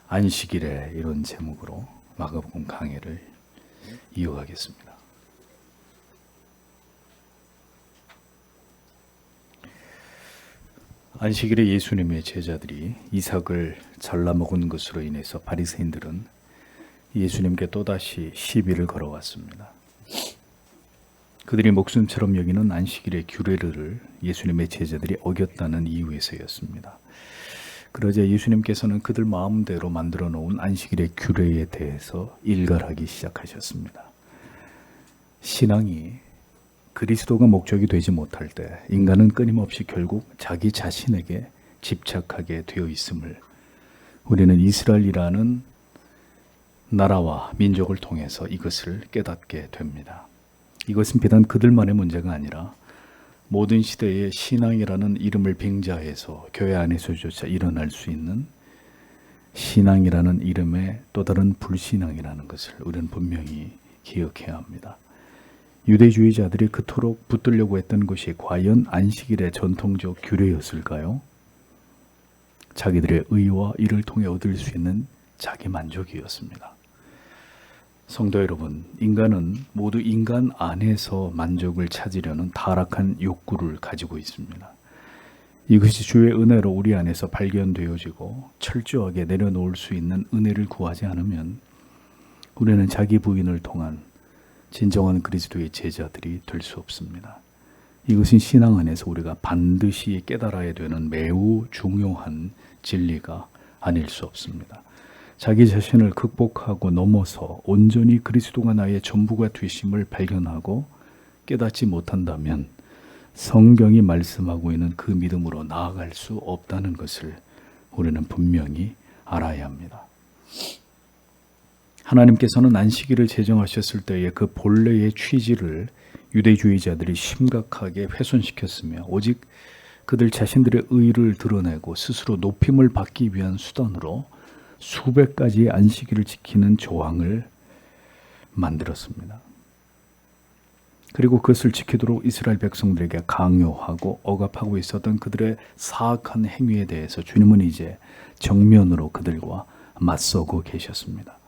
안식일에 이런 제목으로 마가복음 강해를 이어가겠습니다. 안식일에 예수님의 제자들이 이삭을 잘라먹은 것으로 인해서 바리새인들은 예수님께 또다시 시비를 걸어왔습니다. 그들이 목숨처럼 여기는 안식일의 규례를 예수님의 제자들이 어겼다는 이유에서였습니다. 그러자 예수님께서는 그들 마음대로 만들어 놓은 안식일의 규례에 대해서 일갈하기 시작하셨습니다. 신앙이 그리스도가 목적이 되지 못할 때 인간은 끊임없이 결국 자기 자신에게 집착하게 되어 있음을 우리는 이스라엘이라는 나라와 민족을 통해서 이것을 깨닫게 됩니다. 이것은 비단 그들만의 문제가 아니라 모든 시대에 신앙이라는 이름을 빙자해서 교회 안에서조차 일어날 수 있는 신앙이라는 이름의 또 다른 불신앙이라는 것을 우리는 분명히 기억해야 합니다. 유대주의자들이 그토록 붙들려고 했던 것이 과연 안식일의 전통적 규례였을까요? 자기들의 의와 이를 통해 얻을 수 있는 자기 만족이었습니다. 성도 여러분, 인간은 모두 인간 안에서 만족을 찾으려는 타락한 욕구를 가지고 있습니다. 이것이 주의 은혜로 우리 안에서 발견되어지고 철저하게 내려놓을 수 있는 은혜를 구하지 않으면 우리는 자기 부인을 통한 진정한 그리스도의 제자들이 될 수 없습니다. 이것은 신앙 안에서 우리가 반드시 깨달아야 되는 매우 중요한 진리가 아닐 수 없습니다. 자기 자신을 극복하고 넘어서 온전히 그리스도가 나의 전부가 되심을 발견하고 깨닫지 못한다면 성경이 말씀하고 있는 그 믿음으로 나아갈 수 없다는 것을 우리는 분명히 알아야 합니다. 하나님께서는 안식일을 제정하셨을 때의 그 본래의 취지를 유대주의자들이 심각하게 훼손시켰으며 오직 그들 자신들의 의를 드러내고 스스로 높임을 받기 위한 수단으로 수백 가지의 안식일을 지키는 조항을 만들었습니다. 그리고 그것을 지키도록 이스라엘 백성들에게 강요하고 억압하고 있었던 그들의 사악한 행위에 대해서 주님은 이제 정면으로 그들과 맞서고 계셨습니다.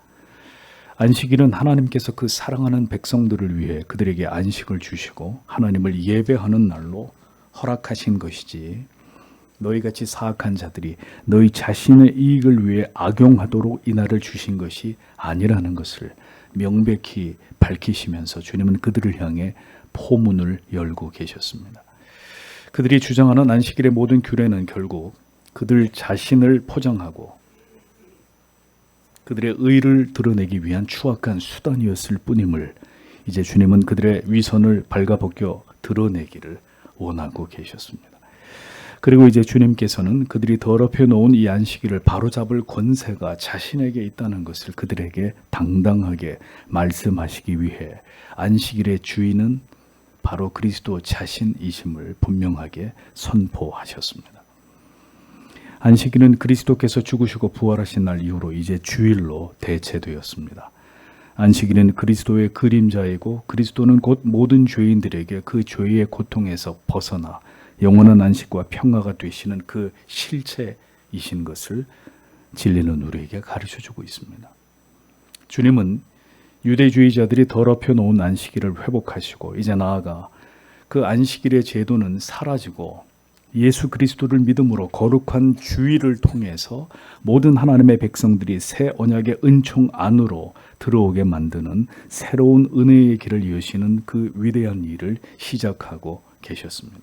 안식일은 하나님께서 그 사랑하는 백성들을 위해 그들에게 안식을 주시고 하나님을 예배하는 날로 허락하신 것이지 너희같이 사악한 자들이 너희 자신의 이익을 위해 악용하도록 이 날을 주신 것이 아니라는 것을 명백히 밝히시면서 주님은 그들을 향해 포문을 열고 계셨습니다. 그들이 주장하는 안식일의 모든 규례는 결국 그들 자신을 포장하고 그들의 의를 드러내기 위한 추악한 수단이었을 뿐임을 이제 주님은 그들의 위선을 발가벗겨 드러내기를 원하고 계셨습니다. 그리고 이제 주님께서는 그들이 더럽혀 놓은 이 안식일을 바로잡을 권세가 자신에게 있다는 것을 그들에게 당당하게 말씀하시기 위해 안식일의 주인은 바로 그리스도 자신이심을 분명하게 선포하셨습니다. 안식일은 그리스도께서 죽으시고 부활하신 날 이후로 이제 주일로 대체되었습니다. 안식일은 그리스도의 그림자이고 그리스도는 곧 모든 죄인들에게 그 죄의 고통에서 벗어나 영원한 안식과 평화가 되시는 그 실체이신 것을 진리는 우리에게 가르쳐주고 있습니다. 주님은 유대주의자들이 더럽혀 놓은 안식일을 회복하시고 이제 나아가 그 안식일의 제도는 사라지고 예수 그리스도를 믿음으로 거룩한 주일을 통해서 모든 하나님의 백성들이 새 언약의 은총 안으로 들어오게 만드는 새로운 은혜의 길을 여시는 그 위대한 일을 시작하고 계셨습니다.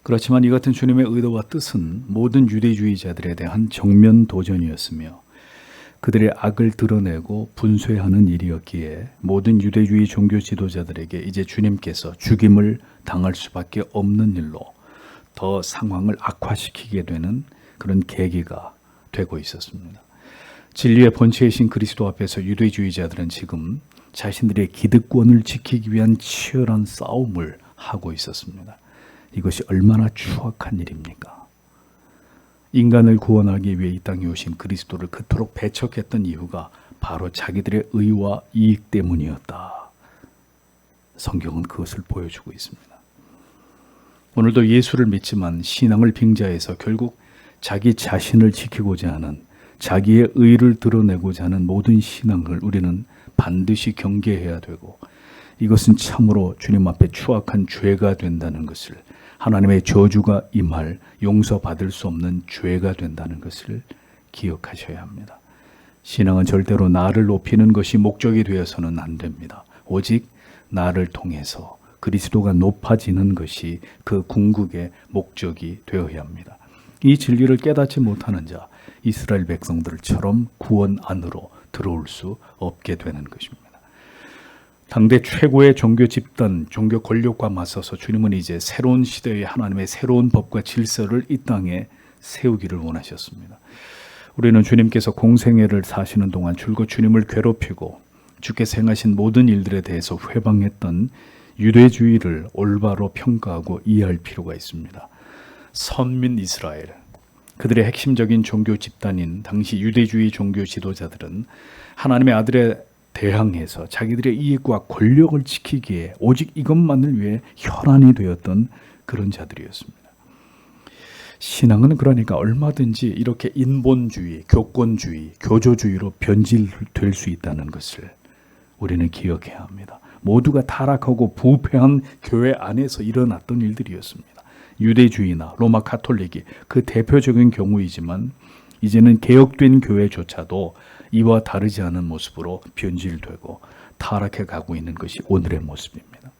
그렇지만 이 같은 주님의 의도와 뜻은 모든 유대주의자들에 대한 정면 도전이었으며 그들의 악을 드러내고 분쇄하는 일이었기에 모든 유대주의 종교 지도자들에게 이제 주님께서 죽임을 당할 수밖에 없는 일로 더 상황을 악화시키게 되는 그런 계기가 되고 있었습니다. 진리의 본체이신 그리스도 앞에서 유대주의자들은 지금 자신들의 기득권을 지키기 위한 치열한 싸움을 하고 있었습니다. 이것이 얼마나 추악한 일입니까? 인간을 구원하기 위해 이 땅에 오신 그리스도를 그토록 배척했던 이유가 바로 자기들의 의와 이익 때문이었다. 성경은 그것을 보여주고 있습니다. 오늘도 예수를 믿지만 신앙을 빙자해서 결국 자기 자신을 지키고자 하는 자기의 의를 드러내고자 하는 모든 신앙을 우리는 반드시 경계해야 되고, 이것은 참으로 주님 앞에 추악한 죄가 된다는 것을, 하나님의 저주가 임할 용서받을 수 없는 죄가 된다는 것을 기억하셔야 합니다. 신앙은 절대로 나를 높이는 것이 목적이 되어서는 안 됩니다. 오직 나를 통해서 그리스도가 높아지는 것이 그 궁극의 목적이 되어야 합니다. 이 진리를 깨닫지 못하는 자, 이스라엘 백성들처럼 구원 안으로 들어올 수 없게 되는 것입니다. 당대 최고의 종교 집단, 종교 권력과 맞서서 주님은 이제 새로운 시대의 하나님의 새로운 법과 질서를 이 땅에 세우기를 원하셨습니다. 우리는 주님께서 공생애를 사시는 동안 줄곧 주님을 괴롭히고 주께서 행하신 모든 일들에 대해서 회방했던 유대주의를 올바로 평가하고 이해할 필요가 있습니다. 선민 이스라엘, 그들의 핵심적인 종교 집단인 당시 유대주의 종교 지도자들은 하나님의 아들에 대항해서 자기들의 이익과 권력을 지키기에 오직 이것만을 위해 혈안이 되었던 그런 자들이었습니다. 신앙은 그러니까 얼마든지 이렇게 인본주의, 교권주의, 교조주의로 변질될 수 있다는 것을 우리는 기억해야 합니다. 모두가 타락하고 부패한 교회 안에서 일어났던 일들이었습니다. 유대주의나 로마 가톨릭이 그 대표적인 경우이지만 이제는 개혁된 교회조차도 이와 다르지 않은 모습으로 변질되고 타락해 가고 있는 것이 오늘의 모습입니다.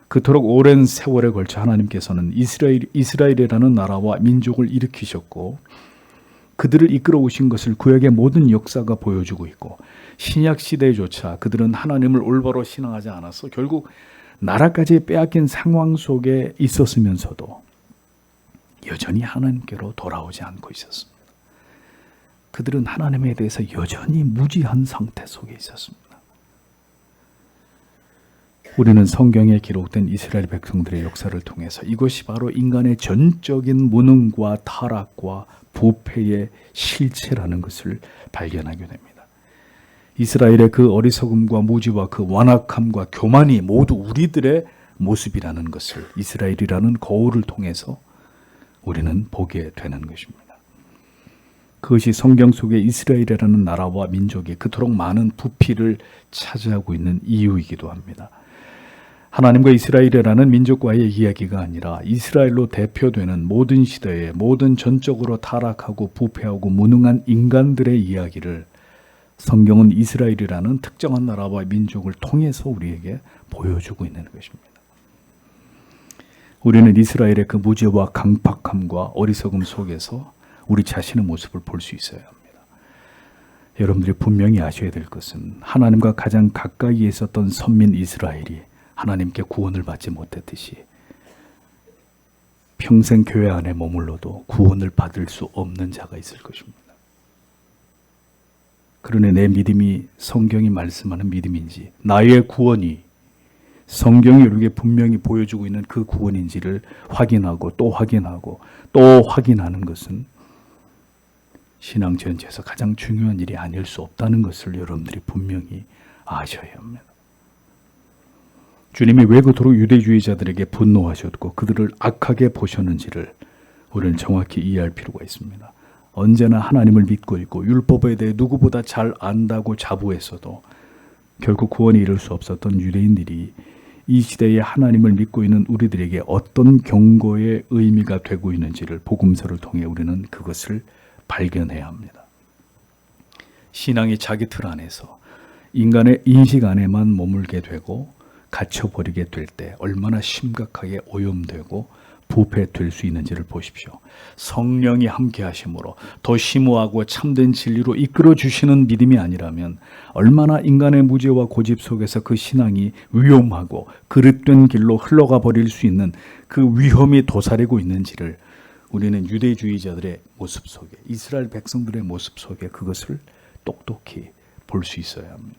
그토록 오랜 세월에 걸쳐 하나님께서는 이스라엘이라는 나라와 민족을 일으키셨고 그들을 이끌어 오신 것을 구약의 모든 역사가 보여주고 있고, 신약 시대조차 그들은 하나님을 올바로 신앙하지 않아서 결국 나라까지 빼앗긴 상황 속에 있었으면서도 여전히 하나님께로 돌아오지 않고 있었습니다. 그들은 하나님에 대해서 여전히 무지한 상태 속에 있었습니다. 우리는 성경에 기록된 이스라엘 백성들의 역사를 통해서 이것이 바로 인간의 전적인 무능과 타락과 부패의 실체라는 것을 발견하게 됩니다. 이스라엘의 그 어리석음과 무지와 그 완악함과 교만이 모두 우리들의 모습이라는 것을 이스라엘이라는 거울을 통해서 우리는 보게 되는 것입니다. 그것이 성경 속에 이스라엘이라는 나라와 민족이 그토록 많은 부피를 차지하고 있는 이유이기도 합니다. 하나님과 이스라엘이라는 민족과의 이야기가 아니라 이스라엘로 대표되는 모든 시대의 모든 전적으로 타락하고 부패하고 무능한 인간들의 이야기를 성경은 이스라엘이라는 특정한 나라와 민족을 통해서 우리에게 보여주고 있는 것입니다. 우리는 이스라엘의 그 무지와 강팍함과 어리석음 속에서 우리 자신의 모습을 볼 수 있어야 합니다. 여러분들이 분명히 아셔야 될 것은 하나님과 가장 가까이에 있었던 선민 이스라엘이 하나님께 구원을 받지 못했듯이 평생 교회 안에 머물러도 구원을 받을 수 없는 자가 있을 것입니다. 그러니 내 믿음이 성경이 말씀하는 믿음인지, 나의 구원이 성경이 우리에게 분명히 보여주고 있는 그 구원인지를 확인하고 또 확인하고 또 확인하는 것은 신앙 전체에서 가장 중요한 일이 아닐 수 없다는 것을 여러분들이 분명히 아셔야 합니다. 주님이 왜 그토록 유대주의자들에게 분노하셨고 그들을 악하게 보셨는지를 우리는 정확히 이해할 필요가 있습니다. 언제나 하나님을 믿고 있고 율법에 대해 누구보다 잘 안다고 자부했어도 결국 구원에 이를 수 없었던 유대인들이 이 시대에 하나님을 믿고 있는 우리들에게 어떤 경고의 의미가 되고 있는지를 복음서를 통해 우리는 그것을 발견해야 합니다. 신앙이 자기 틀 안에서 인간의 인식 안에만 머물게 되고 갇혀버리게 될 때 얼마나 심각하게 오염되고 부패될 수 있는지를 보십시오. 성령이 함께 하심으로 더 심오하고 참된 진리로 이끌어 주시는 믿음이 아니라면 얼마나 인간의 무죄와 고집 속에서 그 신앙이 위험하고 그릇된 길로 흘러가 버릴 수 있는 그 위험이 도사리고 있는지를 우리는 유대주의자들의 모습 속에, 이스라엘 백성들의 모습 속에 그것을 똑똑히 볼 수 있어야 합니다.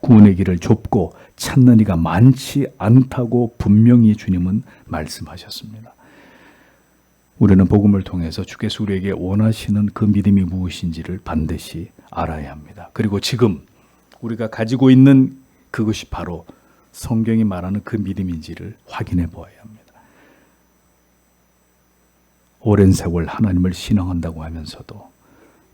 구원의 길을 좁고 찾는 이가 많지 않다고 분명히 주님은 말씀하셨습니다. 우리는 복음을 통해서 주께서 우리에게 원하시는 그 믿음이 무엇인지를 반드시 알아야 합니다. 그리고 지금 우리가 가지고 있는 그것이 바로 성경이 말하는 그 믿음인지를 확인해 보아야 합니다. 오랜 세월 하나님을 신앙한다고 하면서도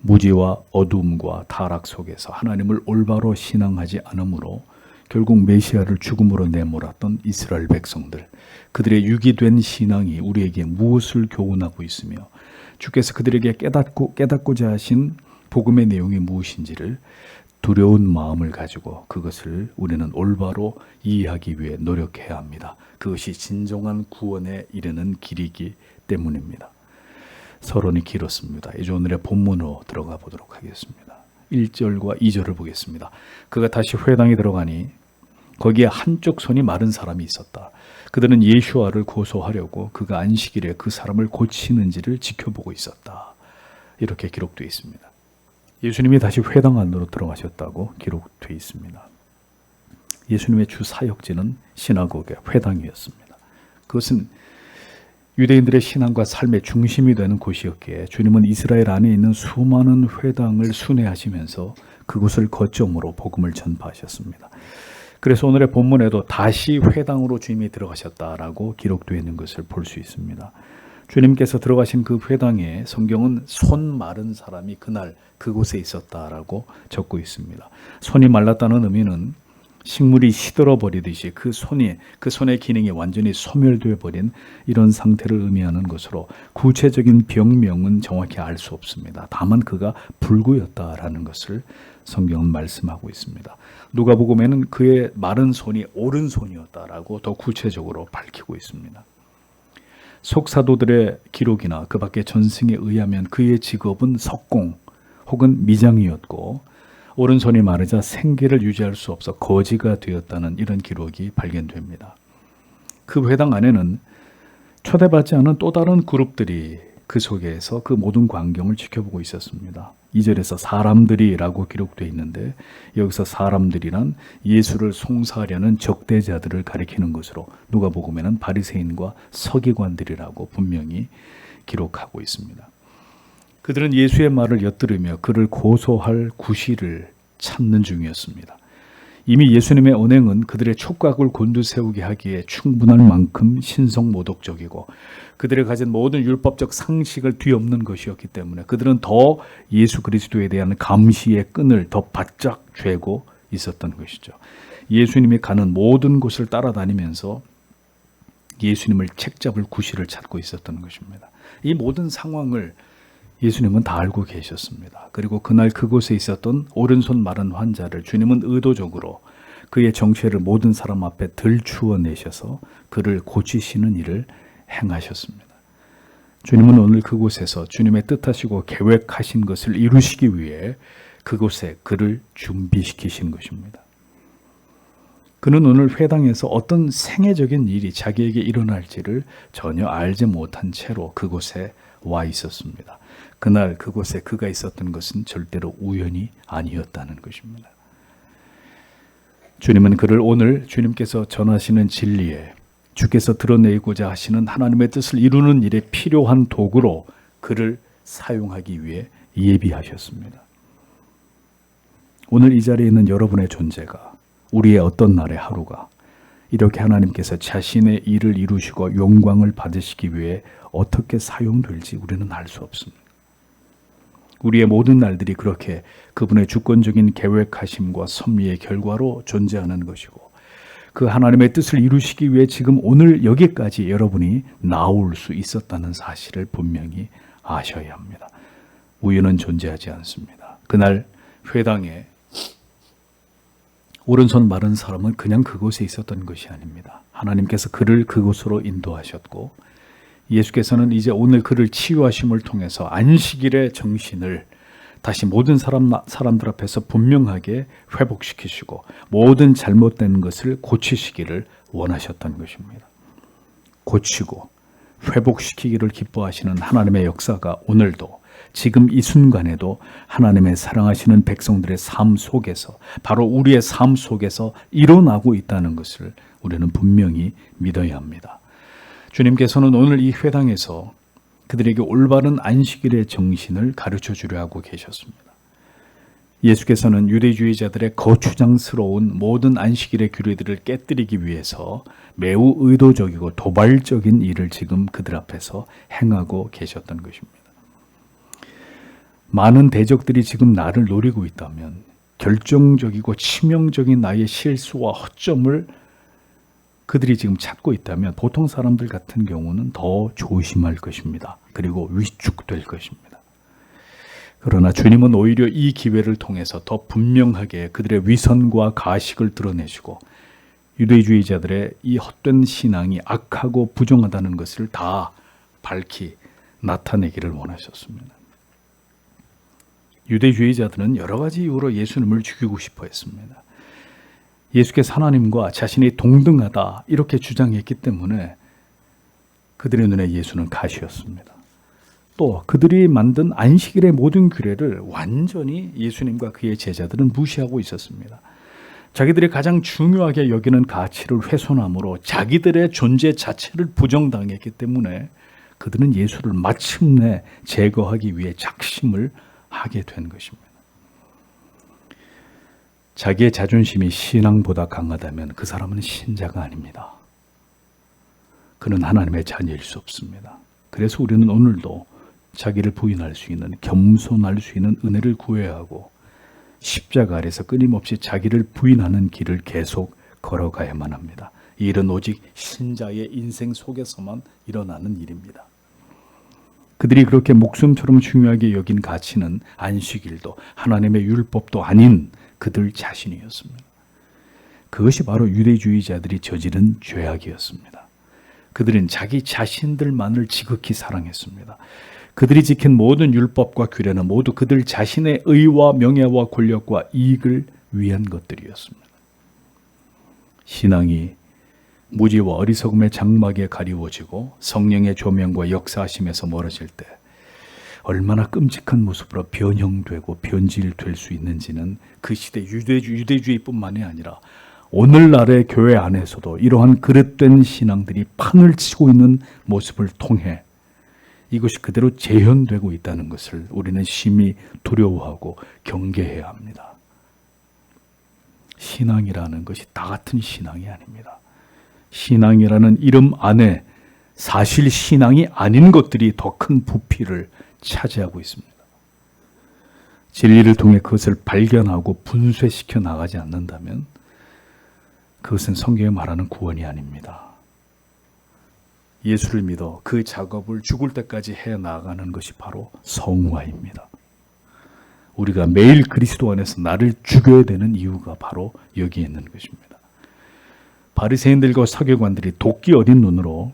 무지와 어둠과 타락 속에서 하나님을 올바로 신앙하지 않으므로 결국 메시아를 죽음으로 내몰았던 이스라엘 백성들, 그들의 유기된 신앙이 우리에게 무엇을 교훈하고 있으며 주께서 그들에게 깨닫고자 하신 복음의 내용이 무엇인지를 두려운 마음을 가지고 그것을 우리는 올바로 이해하기 위해 노력해야 합니다. 그것이 진정한 구원에 이르는 길이기 때문입니다. 서론이 길었습니다. 이제 오늘의 본문으로 들어가 보도록 하겠습니다. 1절과 2절을 보겠습니다. 그가 다시 회당에 들어가니 거기에 한쪽 손이 마른 사람이 있었다. 그들은 예수와를 고소하려고 그가 안식일에 그 사람을 고치는지를 지켜보고 있었다. 이렇게 기록되어 있습니다. 예수님이 다시 회당 안으로 들어가셨다고 기록되어 있습니다. 예수님의 주 사역지는 시나고게, 회당이었습니다. 그것은 유대인들의 신앙과 삶의 중심이 되는 곳이었기에 주님은 이스라엘 안에 있는 수많은 회당을 순회하시면서 그곳을 거점으로 복음을 전파하셨습니다. 그래서 오늘의 본문에도 다시 회당으로 주님이 들어가셨다라고 기록되어 있는 것을 볼 수 있습니다. 주님께서 들어가신 그 회당에 성경은 손 마른 사람이 그날 그곳에 있었다라고 적고 있습니다. 손이 말랐다는 의미는 식물이 시들어 버리듯이 그 손의 기능이 완전히 소멸되어 버린 이런 상태를 의미하는 것으로 구체적인 병명은 정확히 알 수 없습니다. 다만 그가 불구였다라는 것을 성경은 말씀하고 있습니다. 누가복음에는 그의 마른 손이 오른손이었다라고 더 구체적으로 밝히고 있습니다. 속사도들의 기록이나 그 밖의 전승에 의하면 그의 직업은 석공 혹은 미장이었고 오른손이 마르자 생계를 유지할 수 없어 거지가 되었다는 이런 기록이 발견됩니다. 그 회당 안에는 초대받지 않은 또 다른 그룹들이 그 속에서 그 모든 광경을 지켜보고 있었습니다. 2절에서 사람들이라고 기록되어 있는데 여기서 사람들이란 예수를 송사하려는 적대자들을 가리키는 것으로 누가복음에는 바리새인과 서기관들이라고 분명히 기록하고 있습니다. 그들은 예수의 말을 엿들으며 그를 고소할 구실을 찾는 중이었습니다. 이미 예수님의 언행은 그들의 촉각을 곤두세우게 하기에 충분할 만큼 신성모독적이고 그들이 가진 모든 율법적 상식을 뒤엎는 것이었기 때문에 그들은 더 예수 그리스도에 대한 감시의 끈을 더 바짝 쥐고 있었던 것이죠. 예수님이 가는 모든 곳을 따라다니면서 예수님을 책잡을 구실을 찾고 있었던 것입니다. 이 모든 상황을 예수님은 다 알고 계셨습니다. 그리고 그날 그곳에 있었던 오른손 마른 환자를 주님은 의도적으로 그의 정체를 모든 사람 앞에 들추어 내셔서 그를 고치시는 일을 행하셨습니다. 주님은 오늘 그곳에서 주님의 뜻하시고 계획하신 것을 이루시기 위해 그곳에 그를 준비시키신 것입니다. 그는 오늘 회당에서 어떤 생애적인 일이 자기에게 일어날지를 전혀 알지 못한 채로 그곳에 와 있었습니다. 그날 그곳에 그가 있었던 것은 절대로 우연이 아니었다는 것입니다. 주님은 그를 오늘 주님께서 전하시는 진리에 주께서 드러내고자 하시는 하나님의 뜻을 이루는 일에 필요한 도구로 그를 사용하기 위해 예비하셨습니다. 오늘 이 자리에 있는 여러분의 존재가 우리의 어떤 날의 하루가 이렇게 하나님께서 자신의 일을 이루시고 영광을 받으시기 위해 어떻게 사용될지 우리는 알 수 없습니다. 우리의 모든 날들이 그렇게 그분의 주권적인 계획하심과 섭리의 결과로 존재하는 것이고 그 하나님의 뜻을 이루시기 위해 지금 오늘 여기까지 여러분이 나올 수 있었다는 사실을 분명히 아셔야 합니다. 우연은 존재하지 않습니다. 그날 회당에 오른손 마른 사람은 그냥 그곳에 있었던 것이 아닙니다. 하나님께서 그를 그곳으로 인도하셨고 예수께서는 이제 오늘 그를 치유하심을 통해서 안식일의 정신을 다시 모든 사람들 앞에서 분명하게 회복시키시고 모든 잘못된 것을 고치시기를 원하셨던 것입니다. 고치고 회복시키기를 기뻐하시는 하나님의 역사가 오늘도 지금 이 순간에도 하나님의 사랑하시는 백성들의 삶 속에서 바로 우리의 삶 속에서 일어나고 있다는 것을 우리는 분명히 믿어야 합니다. 주님께서는 오늘 이 회당에서 그들에게 올바른 안식일의 정신을 가르쳐 주려 하고 계셨습니다. 예수께서는 유대주의자들의 거추장스러운 모든 안식일의 규례들을 깨뜨리기 위해서 매우 의도적이고 도발적인 일을 지금 그들 앞에서 행하고 계셨던 것입니다. 많은 대적들이 지금 나를 노리고 있다면 결정적이고 치명적인 나의 실수와 허점을 그들이 지금 찾고 있다면 보통 사람들 같은 경우는 더 조심할 것입니다. 그리고 위축될 것입니다. 그러나 주님은 오히려 이 기회를 통해서 더 분명하게 그들의 위선과 가식을 드러내시고 유대주의자들의 이 헛된 신앙이 악하고 부정하다는 것을 다 밝히 나타내기를 원하셨습니다. 유대주의자들은 여러 가지 이유로 예수님을 죽이고 싶어 했습니다. 예수께서 하나님과 자신이 동등하다 이렇게 주장했기 때문에 그들의 눈에 예수는 가시였습니다. 또 그들이 만든 안식일의 모든 규례를 완전히 예수님과 그의 제자들은 무시하고 있었습니다. 자기들이 가장 중요하게 여기는 가치를 훼손함으로 자기들의 존재 자체를 부정당했기 때문에 그들은 예수를 마침내 제거하기 위해 작심을 하게 된 것입니다. 자기의 자존심이 신앙보다 강하다면 그 사람은 신자가 아닙니다. 그는 하나님의 자녀일 수 없습니다. 그래서 우리는 오늘도 자기를 부인할 수 있는, 겸손할 수 있는 은혜를 구해야 하고 십자가 아래서 끊임없이 자기를 부인하는 길을 계속 걸어가야만 합니다. 이 일은 오직 신자의 인생 속에서만 일어나는 일입니다. 그들이 그렇게 목숨처럼 중요하게 여긴 가치는 안식일도 하나님의 율법도 아닌 그들 자신이었습니다. 그것이 바로 유대주의자들이 저지른 죄악이었습니다. 그들은 자기 자신들만을 지극히 사랑했습니다. 그들이 지킨 모든 율법과 규례는 모두 그들 자신의 의와 명예와 권력과 이익을 위한 것들이었습니다. 신앙이 무지와 어리석음의 장막에 가리워지고 성령의 조명과 역사하심에서 멀어질 때 얼마나 끔찍한 모습으로 변형되고 변질될 수 있는지는 그 시대 유대주의뿐만이 아니라 오늘날의 교회 안에서도 이러한 그릇된 신앙들이 판을 치고 있는 모습을 통해 이것이 그대로 재현되고 있다는 것을 우리는 심히 두려워하고 경계해야 합니다. 신앙이라는 것이 다 같은 신앙이 아닙니다. 신앙이라는 이름 안에 사실 신앙이 아닌 것들이 더 큰 부피를 차지하고 있습니다. 진리를 통해 그것을 발견하고 분쇄시켜 나가지 않는다면 그것은 성경에 말하는 구원이 아닙니다. 예수를 믿어 그 작업을 죽을 때까지 해 나가는 것이 바로 성화입니다. 우리가 매일 그리스도 안에서 나를 죽여야 되는 이유가 바로 여기에 있는 것입니다. 바리새인들과 서기관들이 도끼 어린 눈으로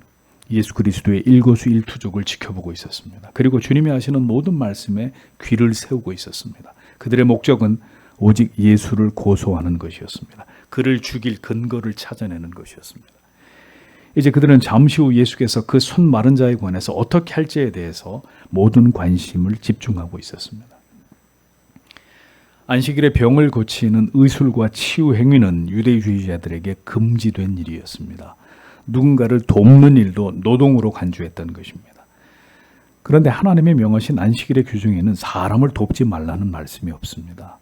예수 그리스도의 일거수일투족을 지켜보고 있었습니다. 그리고 주님이 하시는 모든 말씀에 귀를 세우고 있었습니다. 그들의 목적은 오직 예수를 고소하는 것이었습니다. 그를 죽일 근거를 찾아내는 것이었습니다. 이제 그들은 잠시 후 예수께서 그 손 마른 자에 관해서 어떻게 할지에 대해서 모든 관심을 집중하고 있었습니다. 안식일에 병을 고치는 의술과 치유 행위는 유대주의자들에게 금지된 일이었습니다. 누군가를 돕는 일도 노동으로 간주했던 것입니다. 그런데 하나님의 명하신 안식일의 규정에는 사람을 돕지 말라는 말씀이 없습니다.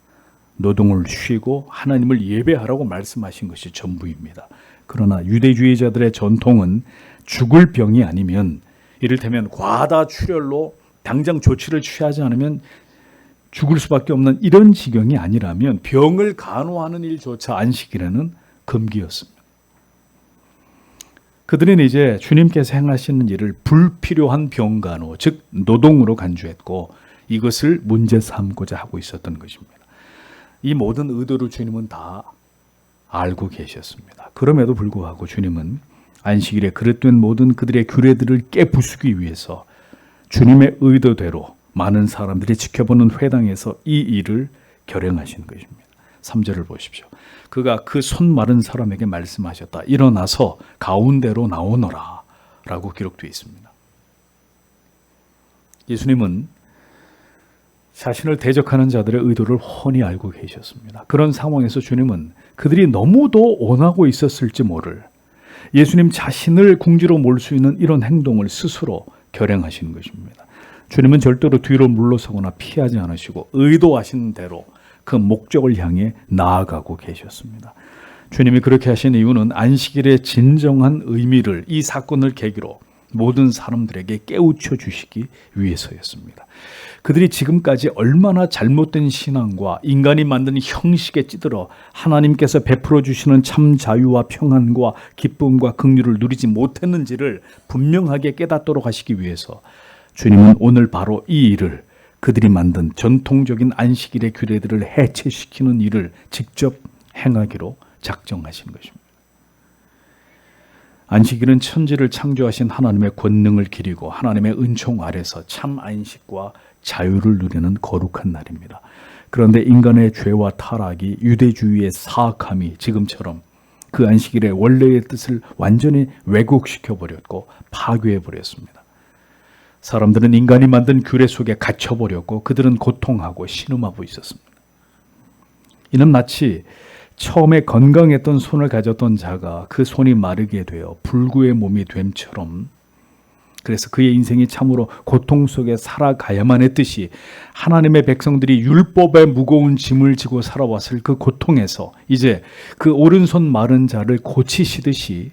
노동을 쉬고 하나님을 예배하라고 말씀하신 것이 전부입니다. 그러나 유대주의자들의 전통은 죽을 병이 아니면 이를테면 과다출혈로 당장 조치를 취하지 않으면 죽을 수밖에 없는 이런 지경이 아니라면 병을 간호하는 일조차 안식일에는 금기였습니다. 그들은 이제 주님께서 행하시는 일을 불필요한 병간호, 즉 노동으로 간주했고 이것을 문제 삼고자 하고 있었던 것입니다. 이 모든 의도를 주님은 다 알고 계셨습니다. 그럼에도 불구하고 주님은 안식일에 그릇된 모든 그들의 규례들을 깨부수기 위해서 주님의 의도대로 많은 사람들이 지켜보는 회당에서 이 일을 결행하신 것입니다. 3절을 보십시오. 그가 그 손 마른 사람에게 말씀하셨다. 일어나서 가운데로 나오너라 라고 기록되어 있습니다. 예수님은 자신을 대적하는 자들의 의도를 훤히 알고 계셨습니다. 그런 상황에서 주님은 그들이 너무도 원하고 있었을지 모를 예수님 자신을 궁지로 몰 수 있는 이런 행동을 스스로 결행하시는 것입니다. 주님은 절대로 뒤로 물러서거나 피하지 않으시고 의도하신 대로 그 목적을 향해 나아가고 계셨습니다. 주님이 그렇게 하신 이유는 안식일의 진정한 의미를 이 사건을 계기로 모든 사람들에게 깨우쳐 주시기 위해서였습니다. 그들이 지금까지 얼마나 잘못된 신앙과 인간이 만든 형식에 찌들어 하나님께서 베풀어 주시는 참 자유와 평안과 기쁨과 긍휼을 누리지 못했는지를 분명하게 깨닫도록 하시기 위해서 주님은 오늘 바로 이 일을, 그들이 만든 전통적인 안식일의 규례들을 해체시키는 일을 직접 행하기로 작정하신 것입니다. 안식일은 천지를 창조하신 하나님의 권능을 기리고 하나님의 은총 아래서 참 안식과 자유를 누리는 거룩한 날입니다. 그런데 인간의 죄와 타락이, 유대주의의 사악함이 지금처럼 그 안식일의 원래의 뜻을 완전히 왜곡시켜버렸고 파괴해버렸습니다. 사람들은 인간이 만든 규례 속에 갇혀버렸고 그들은 고통하고 신음하고 있었습니다. 이는 마치 처음에 건강했던 손을 가졌던 자가 그 손이 마르게 되어 불구의 몸이 됨처럼, 그래서 그의 인생이 참으로 고통 속에 살아가야만 했듯이 하나님의 백성들이 율법의 무거운 짐을 지고 살아왔을 그 고통에서 이제 그 오른손 마른 자를 고치시듯이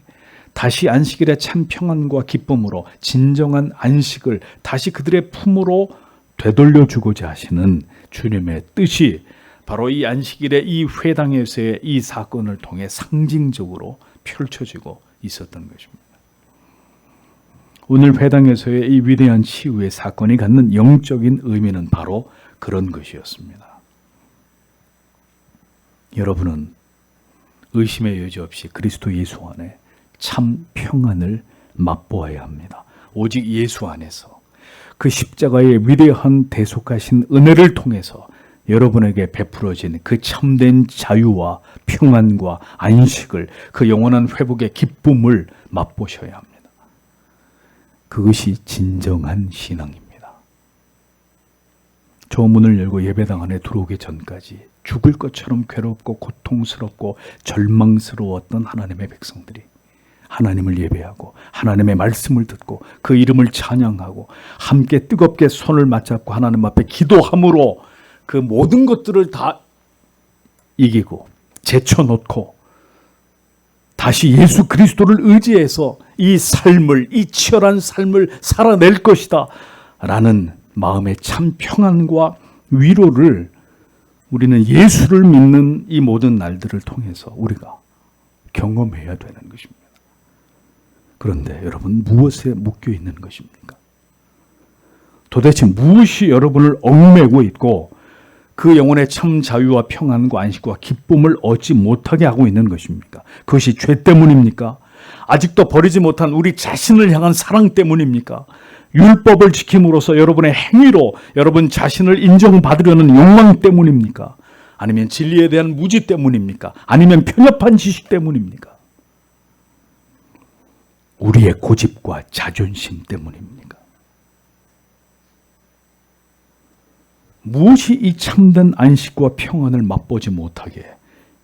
다시 안식일의 참 평안과 기쁨으로 진정한 안식을 다시 그들의 품으로 되돌려 주고자 하시는 주님의 뜻이 바로 이 안식일의 이 회당에서의 이 사건을 통해 상징적으로 펼쳐지고 있었던 것입니다. 오늘 회당에서의 이 위대한 치유의 사건이 갖는 영적인 의미는 바로 그런 것이었습니다. 여러분은 의심의 여지 없이 그리스도 예수 안에 참 평안을 맛보아야 합니다. 오직 예수 안에서 그 십자가의 위대한 대속하신 은혜를 통해서 여러분에게 베풀어진 그 참된 자유와 평안과 안식을, 그 영원한 회복의 기쁨을 맛보셔야 합니다. 그것이 진정한 신앙입니다. 저 문을 열고 예배당 안에 들어오기 전까지 죽을 것처럼 괴롭고 고통스럽고 절망스러웠던 하나님의 백성들이 하나님을 예배하고 하나님의 말씀을 듣고 그 이름을 찬양하고 함께 뜨겁게 손을 맞잡고 하나님 앞에 기도함으로 그 모든 것들을 다 이기고 제쳐놓고 다시 예수 그리스도를 의지해서 이 삶을, 이 치열한 삶을 살아낼 것이다 라는 마음의 참 평안과 위로를 우리는 예수를 믿는 이 모든 날들을 통해서 우리가 경험해야 되는 것입니다. 그런데 여러분, 무엇에 묶여 있는 것입니까? 도대체 무엇이 여러분을 얽매고 있고 그 영혼의 참 자유와 평안과 안식과 기쁨을 얻지 못하게 하고 있는 것입니까? 그것이 죄 때문입니까? 아직도 버리지 못한 우리 자신을 향한 사랑 때문입니까? 율법을 지킴으로써 여러분의 행위로 여러분 자신을 인정받으려는 욕망 때문입니까? 아니면 진리에 대한 무지 때문입니까? 아니면 편협한 지식 때문입니까? 우리의 고집과 자존심 때문입니까? 무엇이 이 참된 안식과 평안을 맛보지 못하게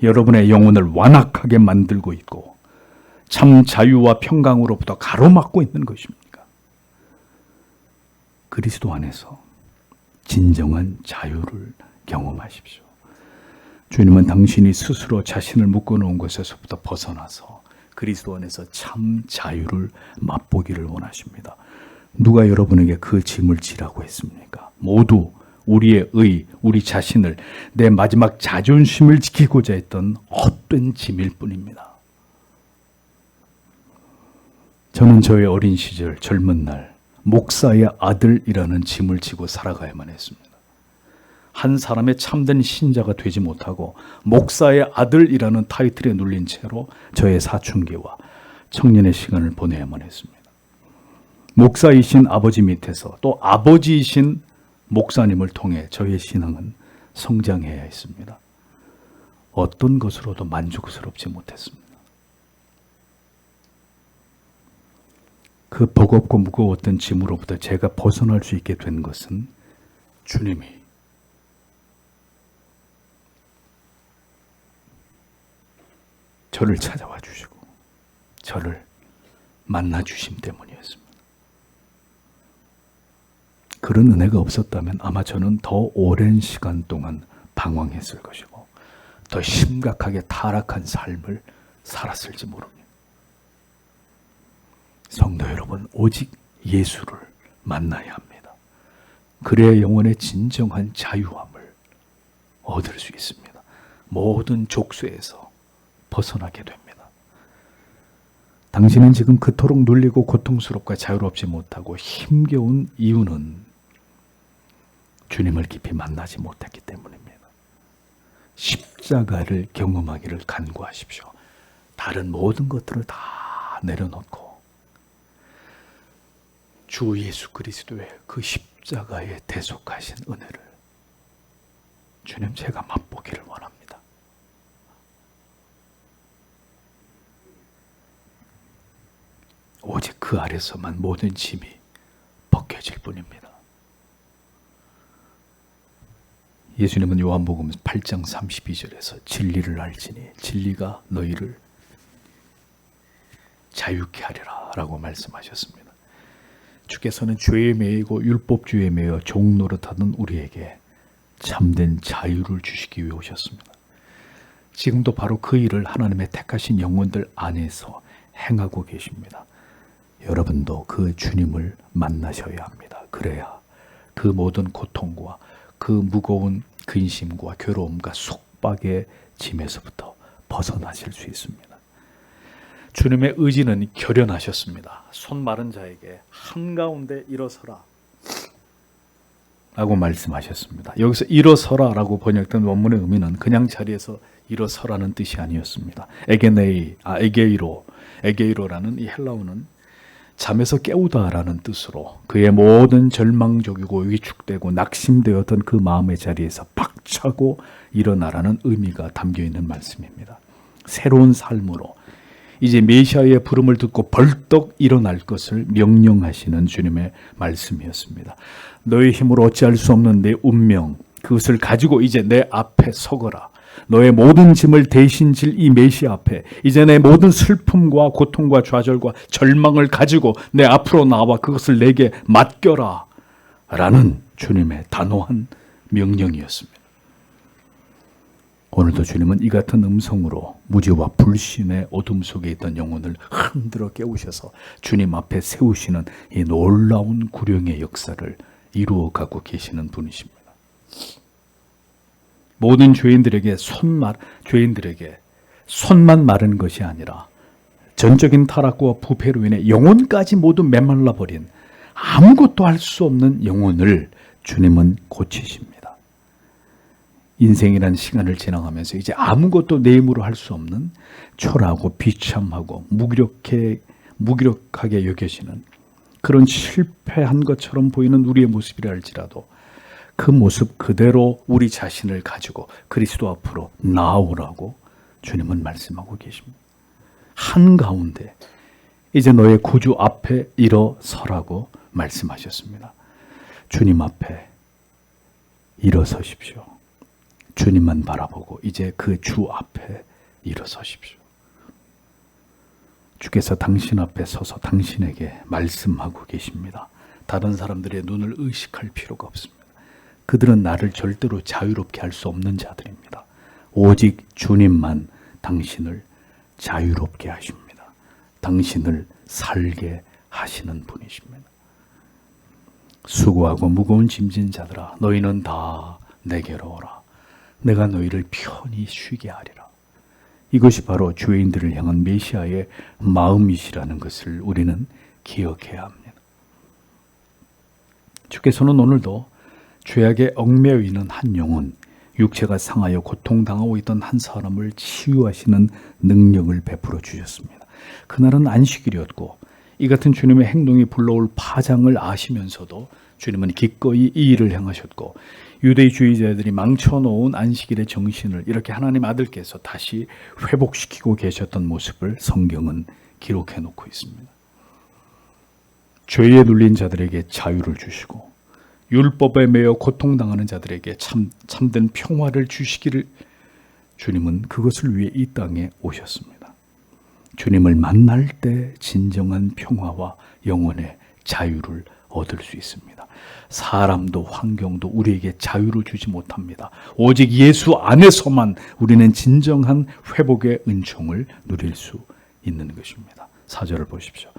여러분의 영혼을 완악하게 만들고 있고 참 자유와 평강으로부터 가로막고 있는 것입니까? 그리스도 안에서 진정한 자유를 경험하십시오. 주님은 당신이 스스로 자신을 묶어놓은 것에서부터 벗어나서 그리스도 안에서 참 자유를 맛보기를 원하십니다. 누가 여러분에게 그 짐을 지라고 했습니까? 모두 우리의 우리 자신을, 내 마지막 자존심을 지키고자 했던 헛된 짐일 뿐입니다. 저는 저의 어린 시절, 젊은 날 목사의 아들이라는 짐을 지고 살아가야만 했습니다. 한 사람의 참된 신자가 되지 못하고 목사의 아들이라는 타이틀에 눌린 채로 저의 사춘기와 청년의 시간을 보내야만 했습니다. 목사이신 아버지 밑에서 또 아버지이신 목사님을 통해 저의 신앙은 성장해야 했습니다. 어떤 것으로도 만족스럽지 못했습니다. 그 버겁고 무거웠던 짐으로부터 제가 벗어날 수 있게 된 것은 주님이 저를 찾아와 주시고 저를 만나 주심 때문이었습니다. 그런 은혜가 없었다면 아마 저는 더 오랜 시간 동안 방황했을 것이고 더 심각하게 타락한 삶을 살았을지 모릅니다. 성도 여러분, 오직 예수를 만나야 합니다. 그래야 영혼의 진정한 자유함을 얻을 수 있습니다. 모든 족쇄에서 벗어나게 됩니다. 당신은 지금 그토록 눌리고 고통스럽고 자유롭지 못하고 힘겨운 이유는 주님을 깊이 만나지 못했기 때문입니다. 십자가를 경험하기를 간구하십시오. 다른 모든 것들을 다 내려놓고 주 예수 그리스도의 그 십자가에 대속하신 은혜를 주님, 제가 맛보기를 원합니다. 오직 그 아래서만 모든 짐이 벗겨질 뿐입니다. 예수님은 요한복음 8장 32절에서 진리를 알지니 진리가 너희를 자유케 하리라 라고 말씀하셨습니다. 주께서는 죄에 매이고 율법주의에 매여 종노릇하던 우리에게 참된 자유를 주시기 위해 오셨습니다. 지금도 바로 그 일을 하나님의 택하신 영혼들 안에서 행하고 계십니다. 여러분도 그 주님을 만나셔야 합니다. 그래야 그 모든 고통과 그 무거운 근심과 괴로움과 속박의 짐에서부터 벗어나실 수 있습니다. 주님의 의지는 결연하셨습니다. 손 마른 자에게 한가운데 일어서라 라고 말씀하셨습니다. 여기서 일어서라 라고 번역된 원문의 의미는 그냥 자리에서 일어서라는 뜻이 아니었습니다. 에게이로라는 이 헬라어는 잠에서 깨우다라는 뜻으로 그의 모든 절망적이고 위축되고 낙심되었던 그 마음의 자리에서 박차고 일어나라는 의미가 담겨있는 말씀입니다. 새로운 삶으로 이제 메시아의 부름을 듣고 벌떡 일어날 것을 명령하시는 주님의 말씀이었습니다. 너의 힘으로 어찌할 수 없는 내 운명, 그것을 가지고 이제 내 앞에 서거라. 너의 모든 짐을 대신 질 이 메시아 앞에 이제 내 모든 슬픔과 고통과 좌절과 절망을 가지고 내 앞으로 나와 그것을 내게 맡겨라 라는 주님의 단호한 명령이었습니다. 오늘도 주님은 이 같은 음성으로 무지와 불신의 어둠 속에 있던 영혼을 흔들어 깨우셔서 주님 앞에 세우시는 이 놀라운 구령의 역사를 이루어가고 계시는 분이십니다. 모든 죄인들에게 손만 마른 것이 아니라 전적인 타락과 부패로 인해 영혼까지 모두 메말라 버린 아무것도 할 수 없는 영혼을 주님은 고치십니다. 인생이라는 시간을 지나가면서 이제 아무것도 내 힘으로 할 수 없는 초라하고 비참하고 무기력하게 여겨지는 그런 실패한 것처럼 보이는 우리의 모습이라 할지라도 그 모습 그대로 우리 자신을 가지고 그리스도 앞으로 나아오라고 주님은 말씀하고 계십니다. 한가운데 이제 너의 구주 앞에 일어서라고 말씀하셨습니다. 주님 앞에 일어서십시오. 주님만 바라보고 이제 그 주 앞에 일어서십시오. 주께서 당신 앞에 서서 당신에게 말씀하고 계십니다. 다른 사람들의 눈을 의식할 필요가 없습니다. 그들은 나를 절대로 자유롭게 할 수 없는 자들입니다. 오직 주님만 당신을 자유롭게 하십니다. 당신을 살게 하시는 분이십니다. 수고하고 무거운 짐진 자들아, 너희는 다 내게로 오라. 내가 너희를 편히 쉬게 하리라. 이것이 바로 죄인들을 향한 메시아의 마음이시라는 것을 우리는 기억해야 합니다. 주께서는 오늘도 죄악에 얽매여 있는 한 영혼, 육체가 상하여 고통당하고 있던 한 사람을 치유하시는 능력을 베풀어 주셨습니다. 그날은 안식일이었고 이 같은 주님의 행동이 불러올 파장을 아시면서도 주님은 기꺼이 이 일을 행하셨고 유대주의자들이 망쳐놓은 안식일의 정신을 이렇게 하나님 아들께서 다시 회복시키고 계셨던 모습을 성경은 기록해 놓고 있습니다. 죄에 눌린 자들에게 자유를 주시고 율법에 매여 고통당하는 자들에게 참된 평화를 주시기를 주님은 그것을 위해 이 땅에 오셨습니다. 주님을 만날 때 진정한 평화와 영혼의 자유를 얻을 수 있습니다. 사람도 환경도 우리에게 자유를 주지 못합니다. 오직 예수 안에서만 우리는 진정한 회복의 은총을 누릴 수 있는 것입니다. 4절을 보십시오.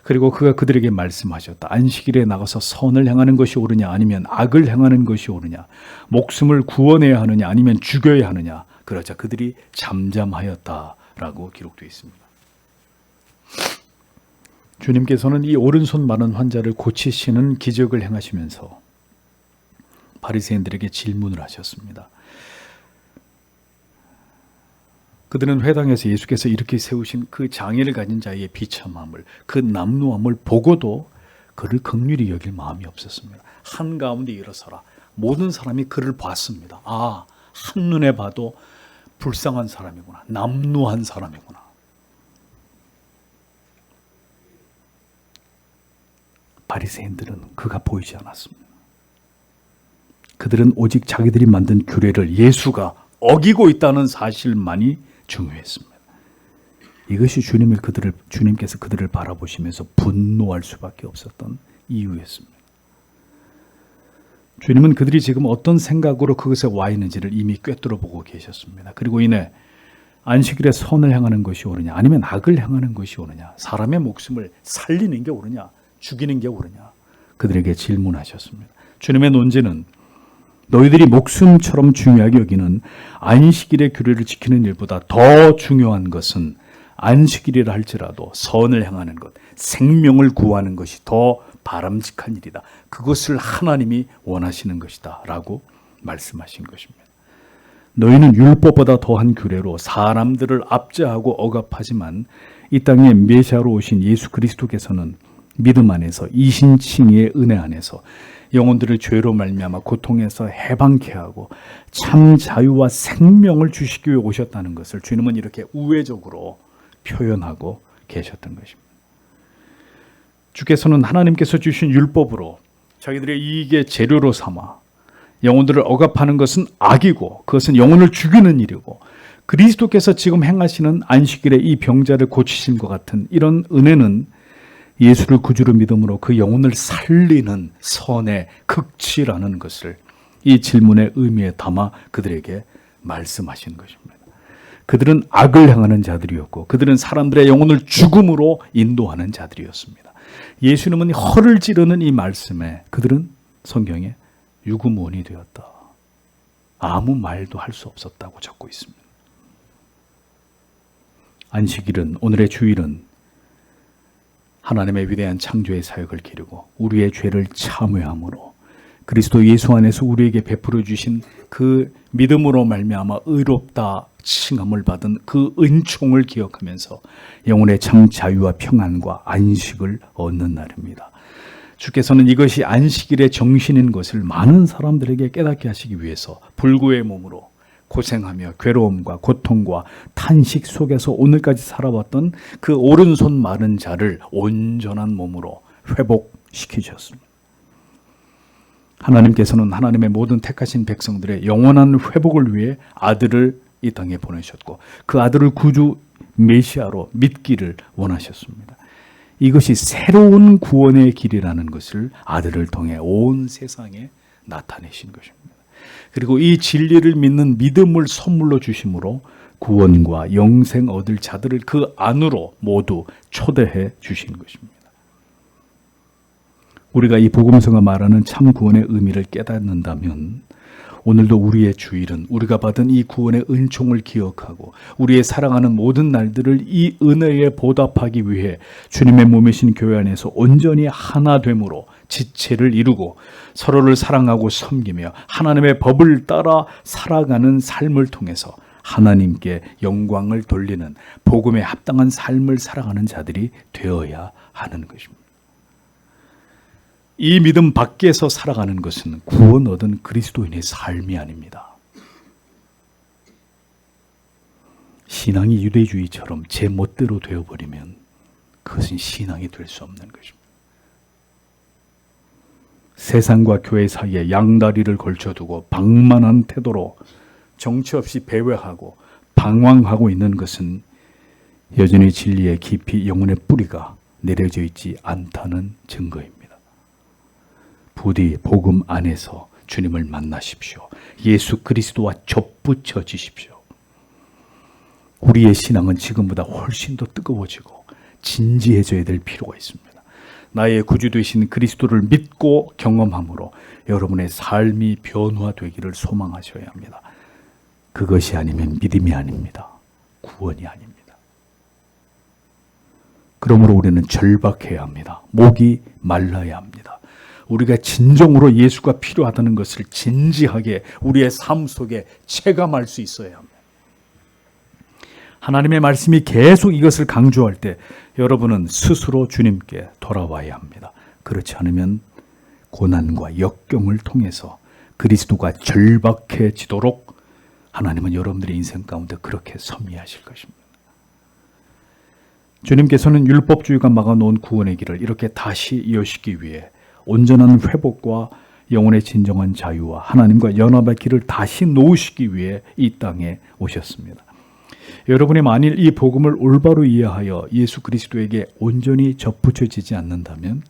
그리고 그가 그들에게 말씀하셨다. 안식일에 나가서 선을 행하는 것이 옳으냐 아니면 악을 행하는 것이 옳으냐, 목숨을 구원해야 하느냐 아니면 죽여야 하느냐. 그러자 그들이 잠잠하였다라고 기록되어 있습니다. 주님께서는 이 오른손 마른 환자를 고치시는 기적을 행하시면서 바리새인들에게 질문을 하셨습니다. 그들은 회당에서 예수께서 이렇게 세우신 그 장애를 가진 자의 비참함을, 그 남루함을 보고도 그를 긍휼히 여길 마음이 없었습니다. 한가운데 일어서라. 모든 사람이 그를 봤습니다. 아, 한눈에 봐도 불쌍한 사람이구나. 남루한 사람이구나. 바리새인들은 그가 보이지 않았습니다. 그들은 오직 자기들이 만든 규례를 예수가 어기고 있다는 사실만이 중요했습니다. 이것이 주님께서 그들을 바라보시면서 분노할 수밖에 없었던 이유였습니다. 주님은 그들이 지금 어떤 생각으로 그것에 와 있는지를 이미 꿰뚫어 보고 계셨습니다. 그리고 이내 안식일에 선을 행하는 것이 옳으냐 아니면 악을 행하는 것이 옳으냐, 사람의 목숨을 살리는 게 옳으냐 죽이는 게 옳으냐, 그들에게 질문하셨습니다. 주님의 논지는 너희들이 목숨처럼 중요하게 여기는 안식일의 규례를 지키는 일보다 더 중요한 것은 안식일이라 할지라도 선을 행하는 것, 생명을 구하는 것이 더 바람직한 일이다. 그것을 하나님이 원하시는 것이다 라고 말씀하신 것입니다. 너희는 율법보다 더한 규례로 사람들을 압제하고 억압하지만 이 땅에 메시아로 오신 예수 그리스도께서는 믿음 안에서 이신칭의의 은혜 안에서 영혼들을 죄로 말미암아 고통에서 해방케 하고 참 자유와 생명을 주시기 위해 오셨다는 것을 주님은 이렇게 우회적으로 표현하고 계셨던 것입니다. 주께서는 하나님께서 주신 율법으로 자기들의 이익의 재료로 삼아 영혼들을 억압하는 것은 악이고 그것은 영혼을 죽이는 일이고, 그리스도께서 지금 행하시는 안식일에 이 병자를 고치신 것 같은 이런 은혜는 예수를 구주로 믿음으로 그 영혼을 살리는 선의 극치라는 것을 이 질문의 의미에 담아 그들에게 말씀하신 것입니다. 그들은 악을 행하는 자들이었고 그들은 사람들의 영혼을 죽음으로 인도하는 자들이었습니다. 예수님은 허를 찌르는 이 말씀에 그들은 성경에 유구무원이 되었다. 아무 말도 할 수 없었다고 적고 있습니다. 안식일은, 오늘의 주일은 하나님의 위대한 창조의 사역을 기르고 우리의 죄를 참회함으로 그리스도 예수 안에서 우리에게 베풀어 주신 그 믿음으로 말미암아 의롭다 칭함을 받은 그 은총을 기억하면서 영혼의 참 자유와 평안과 안식을 얻는 날입니다. 주께서는 이것이 안식일의 정신인 것을 많은 사람들에게 깨닫게 하시기 위해서 불구의 몸으로 고생하며 괴로움과 고통과 탄식 속에서 오늘까지 살아왔던 그 오른손 마른 자를 온전한 몸으로 회복시키셨습니다. 하나님께서는 하나님의 모든 택하신 백성들의 영원한 회복을 위해 아들을 이 땅에 보내셨고 그 아들을 구주 메시아로 믿기를 원하셨습니다. 이것이 새로운 구원의 길이라는 것을 아들을 통해 온 세상에 나타내신 것입니다. 그리고 이 진리를 믿는 믿음을 선물로 주심으로 구원과 영생 얻을 자들을 그 안으로 모두 초대해 주신 것입니다. 우리가 이 복음서가 말하는 참 구원의 의미를 깨닫는다면 오늘도 우리의 주일은 우리가 받은 이 구원의 은총을 기억하고 우리의 사랑하는 모든 날들을 이 은혜에 보답하기 위해 주님의 몸이신 교회 안에서 온전히 하나 됨으로 지체를 이루고 서로를 사랑하고 섬기며 하나님의 법을 따라 살아가는 삶을 통해서 하나님께 영광을 돌리는 복음에 합당한 삶을 살아가는 자들이 되어야 하는 것입니다. 이 믿음 밖에서 살아가는 것은 구원 얻은 그리스도인의 삶이 아닙니다. 신앙이 유대주의처럼 제 멋대로 되어버리면 그것은 신앙이 될 수 없는 것입니다. 세상과 교회 사이에 양다리를 걸쳐두고 방만한 태도로 정처 없이 배회하고 방황하고 있는 것은 여전히 진리의 깊이 영혼의 뿌리가 내려져 있지 않다는 증거입니다. 부디 복음 안에서 주님을 만나십시오. 예수 그리스도와 접붙여지십시오. 우리의 신앙은 지금보다 훨씬 더 뜨거워지고 진지해져야 될 필요가 있습니다. 나의 구주 되신 그리스도를 믿고 경험함으로 여러분의 삶이 변화되기를 소망하셔야 합니다. 그것이 아니면 믿음이 아닙니다. 구원이 아닙니다. 그러므로 우리는 절박해야 합니다. 목이 말라야 합니다. 우리가 진정으로 예수가 필요하다는 것을 진지하게 우리의 삶 속에 체감할 수 있어야 합니다. 하나님의 말씀이 계속 이것을 강조할 때 여러분은 스스로 주님께 돌아와야 합니다. 그렇지 않으면 고난과 역경을 통해서 그리스도가 절박해지도록 하나님은 여러분들의 인생 가운데 그렇게 섭리하실 것입니다. 주님께서는 율법주의가 막아놓은 구원의 길을 이렇게 다시 이어시기 위해 온전한 회복과 영혼의 진정한 자유와 하나님과 연합의 길을 다시 놓으시기 위해 이 땅에 오셨습니다. 여러분이 만일 이 복음을 올바로 이해하여 예수 그리스도에게 온전히 접붙여지지 않는다면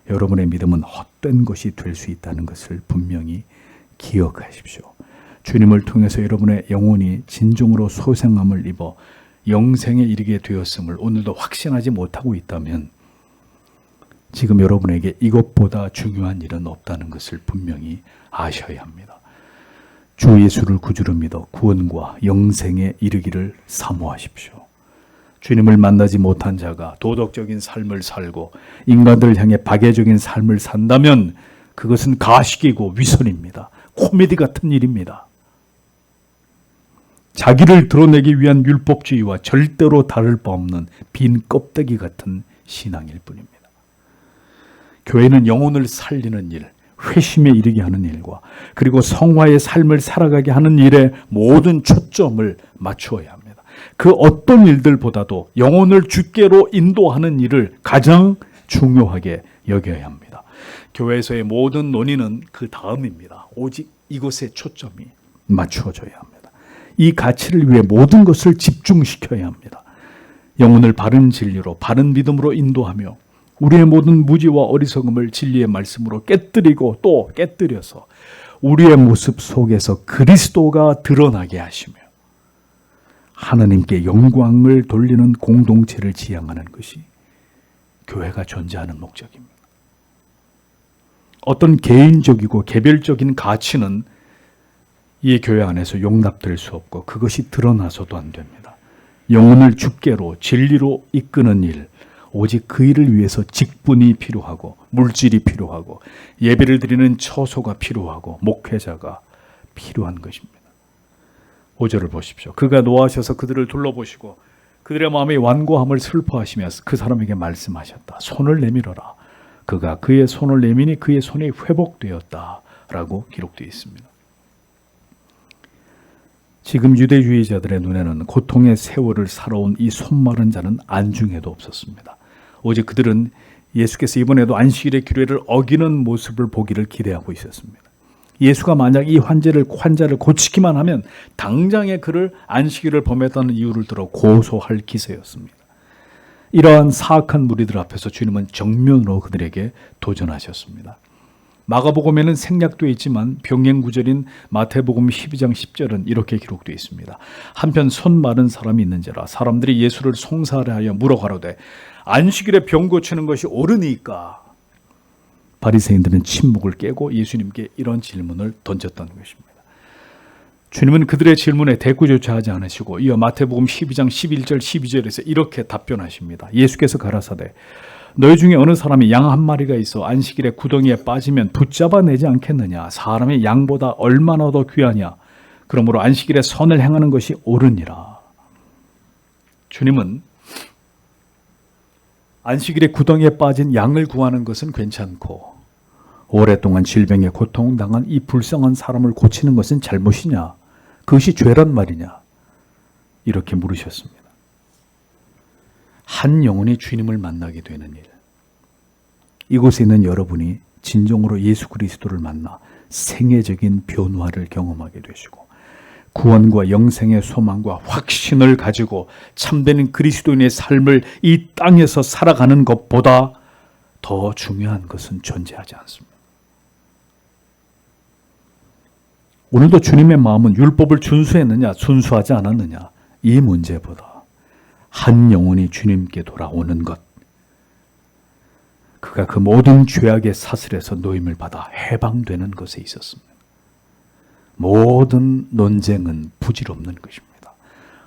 여러분의 믿음은 헛된 것이 될 수 있다는 것을 분명히 기억하십시오. 주님을 통해서 여러분의 영혼이 진정으로 소생함을 입어 영생에 이르게 되었음을 오늘도 확신하지 못하고 있다면 지금 여러분에게 이것보다 중요한 일은 없다는 것을 분명히 아셔야 합니다. 주 예수를 구주로 믿어 구원과 영생에 이르기를 사모하십시오. 주님을 만나지 못한 자가 도덕적인 삶을 살고 인간들을 향해 박애적인 삶을 산다면 그것은 가식이고 위선입니다. 코미디 같은 일입니다. 자기를 드러내기 위한 율법주의와 절대로 다를 바 없는 빈 껍데기 같은 신앙일 뿐입니다. 교회는 영혼을 살리는 일, 회심에 이르게 하는 일과 그리고 성화의 삶을 살아가게 하는 일에 모든 초점을 맞추어야 합니다. 그 어떤 일들보다도 영혼을 주께로 인도하는 일을 가장 중요하게 여겨야 합니다. 교회에서의 모든 논의는 그 다음입니다. 오직 이것에 초점이 맞추어져야 합니다. 이 가치를 위해 모든 것을 집중시켜야 합니다. 영혼을 바른 진리로 바른 믿음으로 인도하며 우리의 모든 무지와 어리석음을 진리의 말씀으로 깨뜨리고 또 깨뜨려서 우리의 모습 속에서 그리스도가 드러나게 하시며 하나님께 영광을 돌리는 공동체를 지향하는 것이 교회가 존재하는 목적입니다. 어떤 개인적이고 개별적인 가치는 이 교회 안에서 용납될 수 없고 그것이 드러나서도 안 됩니다. 영혼을 주께로 진리로 이끄는 일, 오직 그 일을 위해서 직분이 필요하고 물질이 필요하고 예배를 드리는 처소가 필요하고 목회자가 필요한 것입니다. 5절을 보십시오. 그가 노하셔서 그들을 둘러보시고 그들의 마음의 완고함을 슬퍼하시며 그 사람에게 말씀하셨다. 손을 내밀어라. 그가 그의 손을 내미니 그의 손이 회복되었다 라고 기록되어 있습니다. 지금 유대주의자들의 눈에는 고통의 세월을 살아온 이 손마른 자는 안중에도 없었습니다. 오직 그들은 예수께서 이번에도 안식일의 규례를 어기는 모습을 보기를 기대하고 있었습니다. 예수가 만약 이 환자를 고치기만 하면 당장에 그를 안식일을 범했다는 이유를 들어 고소할 기세였습니다. 이러한 사악한 무리들 앞에서 주님은 정면으로 그들에게 도전하셨습니다. 마가복음에는 생략되어 있지만 병행 구절인 마태복음 12장 10절은 이렇게 기록되어 있습니다. 한편 손 마른 사람이 있는지라 사람들이 예수를 송사하려 하여 물어 가로되 안식일에 병 고치는 것이 옳으니까. 바리새인들은 침묵을 깨고 예수님께 이런 질문을 던졌다는 것입니다. 주님은 그들의 질문에 대꾸조차 하지 않으시고 이어 마태복음 12장 11절 12절에서 이렇게 답변하십니다. 예수께서 가라사대 너희 중에 어느 사람이 양 한 마리가 있어 안식일에 구덩이에 빠지면 붙잡아내지 않겠느냐. 사람이 양보다 얼마나 더 귀하냐. 그러므로 안식일에 선을 행하는 것이 옳으니라. 주님은 안식일에 구덩이에 빠진 양을 구하는 것은 괜찮고 오랫동안 질병에 고통당한 이 불쌍한 사람을 고치는 것은 잘못이냐. 그것이 죄란 말이냐. 이렇게 물으셨습니다. 한 영혼이 주님을 만나게 되는 일. 이곳에 있는 여러분이 진정으로 예수 그리스도를 만나 생애적인 변화를 경험하게 되시고 구원과 영생의 소망과 확신을 가지고 참된 그리스도인의 삶을 이 땅에서 살아가는 것보다 더 중요한 것은 존재하지 않습니다. 오늘도 주님의 마음은 율법을 준수했느냐, 준수하지 않았느냐 이 문제보다 한 영혼이 주님께 돌아오는 것, 그가 그 모든 죄악의 사슬에서 노임을 받아 해방되는 것에 있었습니다. 모든 논쟁은 부질없는 것입니다.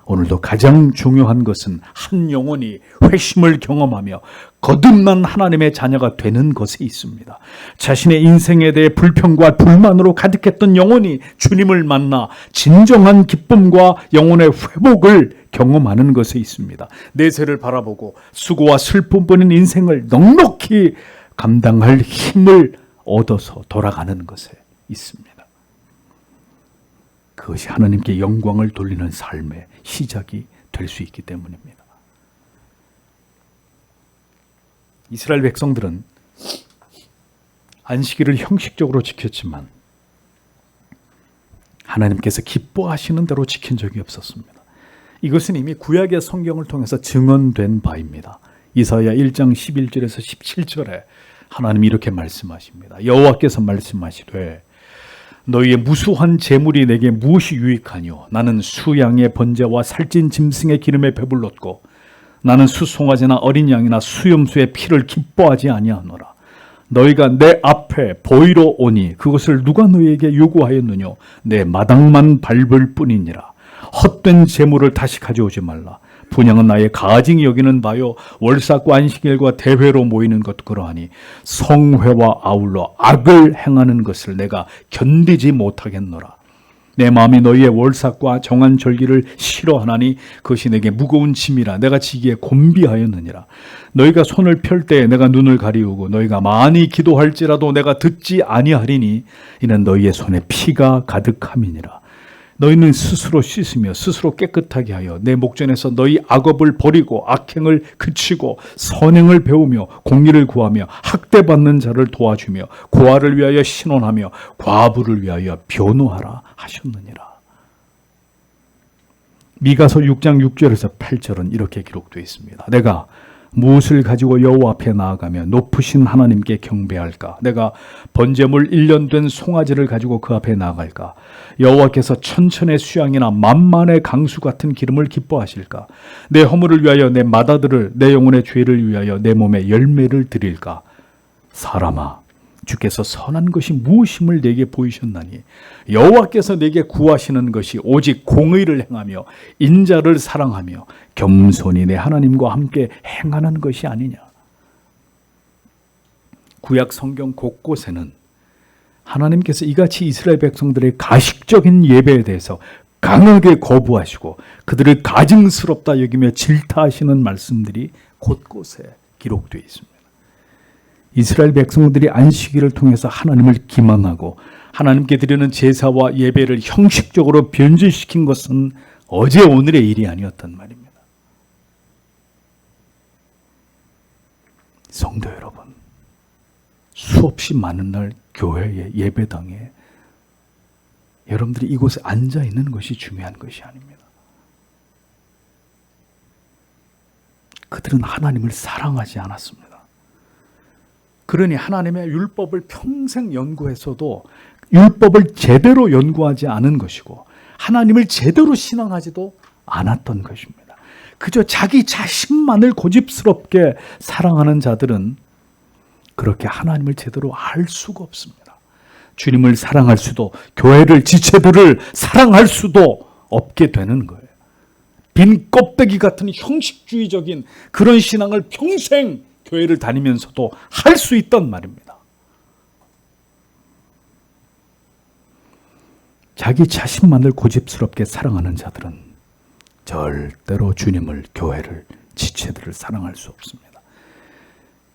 오늘도 가장 중요한 것은 한 영혼이 회심을 경험하며 거듭난 하나님의 자녀가 되는 것에 있습니다. 자신의 인생에 대해 불평과 불만으로 가득했던 영혼이 주님을 만나 진정한 기쁨과 영혼의 회복을 경험하는 것에 있습니다. 내세를 바라보고 수고와 슬픔뿐인 인생을 넉넉히 감당할 힘을 얻어서 돌아가는 것에 있습니다. 그것이 하나님께 영광을 돌리는 삶의 시작이 될 수 있기 때문입니다. 이스라엘 백성들은 안식일을 형식적으로 지켰지만 하나님께서 기뻐하시는 대로 지킨 적이 없었습니다. 이것은 이미 구약의 성경을 통해서 증언된 바입니다. 이사야 1장 11절에서 17절에 하나님이 이렇게 말씀하십니다. 여호와께서 말씀하시되 너희의 무수한 재물이 내게 무엇이 유익하뇨? 나는 수양의 번제와 살찐 짐승의 기름에 배불렀고 나는 수송아지나 어린 양이나 수염소의 피를 기뻐하지 아니하노라. 너희가 내 앞에 보이러 오니 그것을 누가 너희에게 요구하였느뇨? 내 마당만 밟을 뿐이니라. 헛된 재물을 다시 가져오지 말라. 분향은 나의 가증이 여기는 바요 월삭과 안식일과 대회로 모이는 것 그러하니 성회와 아울러 악을 행하는 것을 내가 견디지 못하겠노라. 내 마음이 너희의 월삭과 정한 절기를 싫어하나니 그것이 내게 무거운 짐이라 내가 지기에 곤비하였느니라. 너희가 손을 펼 때에 내가 눈을 가리우고 너희가 많이 기도할지라도 내가 듣지 아니하리니 이는 너희의 손에 피가 가득함이니라. 너희는 스스로 씻으며 스스로 깨끗하게 하여 내 목전에서 너희 악업을 버리고 악행을 그치고 선행을 배우며 공의를 구하며 학대받는 자를 도와주며 고아를 위하여 신원하며 과부를 위하여 변호하라 하셨느니라. 미가서 6장 6절에서 8절은 이렇게 기록되어 있습니다. 내가 무엇을 가지고 여호와 앞에 나아가며 높으신 하나님께 경배할까? 내가 번제물 1년 된 송아지를 가지고 그 앞에 나아갈까? 여호와께서 천천의 수양이나 만만의 강수 같은 기름을 기뻐하실까? 내 허물을 위하여 내 마다들을 내 영혼의 죄를 위하여 내 몸에 열매를 드릴까? 사람아, 주께서 선한 것이 무엇임을 내게 보이셨나니 여호와께서 내게 구하시는 것이 오직 공의를 행하며 인자를 사랑하며 겸손히 내 하나님과 함께 행하는 것이 아니냐. 구약 성경 곳곳에는 하나님께서 이같이 이스라엘 백성들의 가식적인 예배에 대해서 강하게 거부하시고 그들을 가증스럽다 여기며 질타하시는 말씀들이 곳곳에 기록되어 있습니다. 이스라엘 백성들이 안식일을 통해서 하나님을 기만하고 하나님께 드리는 제사와 예배를 형식적으로 변질시킨 것은 어제 오늘의 일이 아니었단 말입니다. 성도 여러분, 수없이 많은 날 교회에 예배당에 여러분들이 이곳에 앉아 있는 것이 중요한 것이 아닙니다. 그들은 하나님을 사랑하지 않았습니다. 그러니 하나님의 율법을 평생 연구해서도 율법을 제대로 연구하지 않은 것이고 하나님을 제대로 신앙하지도 않았던 것입니다. 그저 자기 자신만을 고집스럽게 사랑하는 자들은 그렇게 하나님을 제대로 알 수가 없습니다. 주님을 사랑할 수도 교회를 지체들을 사랑할 수도 없게 되는 거예요. 빈 껍데기 같은 형식주의적인 그런 신앙을 평생 교회를 다니면서도 할 수 있단 말입니다. 자기 자신만을 고집스럽게 사랑하는 자들은 절대로 주님을, 교회를, 지체들을 사랑할 수 없습니다.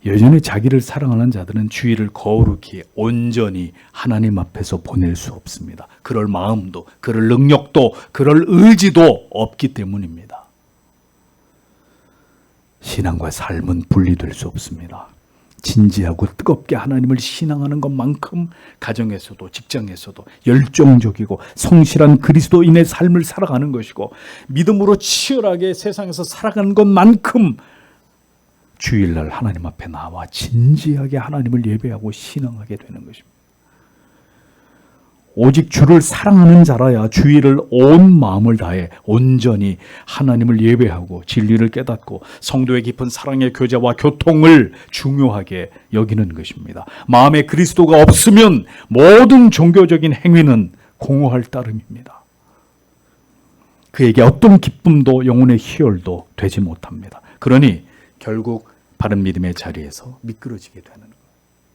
여전히 자기를 사랑하는 자들은 주의를 거룩히 온전히 하나님 앞에서 보낼 수 없습니다. 그럴 마음도, 그럴 능력도, 그럴 의지도 없기 때문입니다. 신앙과 삶은 분리될 수 없습니다. 진지하고 뜨겁게 하나님을 신앙하는 것만큼 가정에서도 직장에서도 열정적이고 성실한 그리스도인의 삶을 살아가는 것이고 믿음으로 치열하게 세상에서 살아가는 것만큼 주일날 하나님 앞에 나와 진지하게 하나님을 예배하고 신앙하게 되는 것입니다. 오직 주를 사랑하는 자라야 주의를 온 마음을 다해 온전히 하나님을 예배하고 진리를 깨닫고 성도의 깊은 사랑의 교제와 교통을 중요하게 여기는 것입니다. 마음에 그리스도가 없으면 모든 종교적인 행위는 공허할 따름입니다. 그에게 어떤 기쁨도 영혼의 희열도 되지 못합니다. 그러니 결국 바른 믿음의 자리에서 미끄러지게 되는 거예요.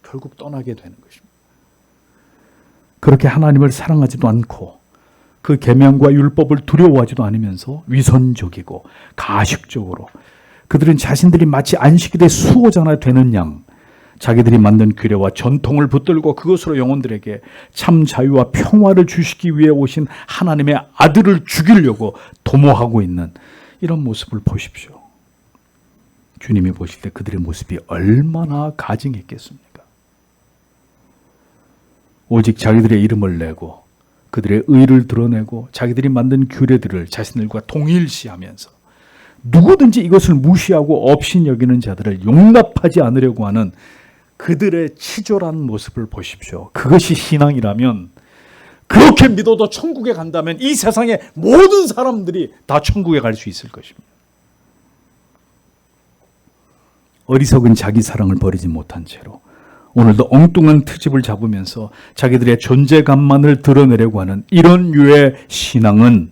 결국 떠나게 되는 것입니다. 그렇게 하나님을 사랑하지도 않고 그 계명과 율법을 두려워하지도 않으면서 위선적이고 가식적으로 그들은 자신들이 마치 안식일의 수호자나 되는 양 자기들이 만든 규례와 전통을 붙들고 그것으로 영혼들에게 참 자유와 평화를 주시기 위해 오신 하나님의 아들을 죽이려고 도모하고 있는 이런 모습을 보십시오. 주님이 보실 때 그들의 모습이 얼마나 가증했겠습니까? 오직 자기들의 이름을 내고 그들의 의를 드러내고 자기들이 만든 규례들을 자신들과 동일시하면서 누구든지 이것을 무시하고 업신여기는 자들을 용납하지 않으려고 하는 그들의 치졸한 모습을 보십시오. 그것이 신앙이라면, 그렇게 믿어도 천국에 간다면 이 세상의 모든 사람들이 다 천국에 갈 수 있을 것입니다. 어리석은 자기 사랑을 버리지 못한 채로 오늘도 엉뚱한 트집을 잡으면서 자기들의 존재감만을 드러내려고 하는 이런 유의 신앙은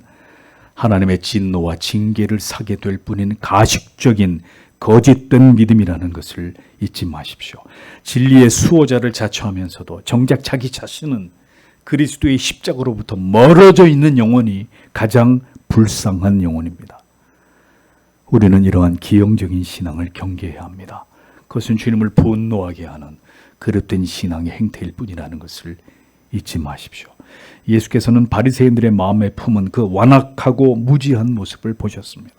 하나님의 진노와 징계를 사게 될 뿐인 가식적인 거짓된 믿음이라는 것을 잊지 마십시오. 진리의 수호자를 자처하면서도 정작 자기 자신은 그리스도의 십자가로부터 멀어져 있는 영혼이 가장 불쌍한 영혼입니다. 우리는 이러한 기형적인 신앙을 경계해야 합니다. 그것은 주님을 분노하게 하는 그릇된 신앙의 행태일 뿐이라는 것을 잊지 마십시오. 예수께서는 바리새인들의 마음에 품은 그 완악하고 무지한 모습을 보셨습니다.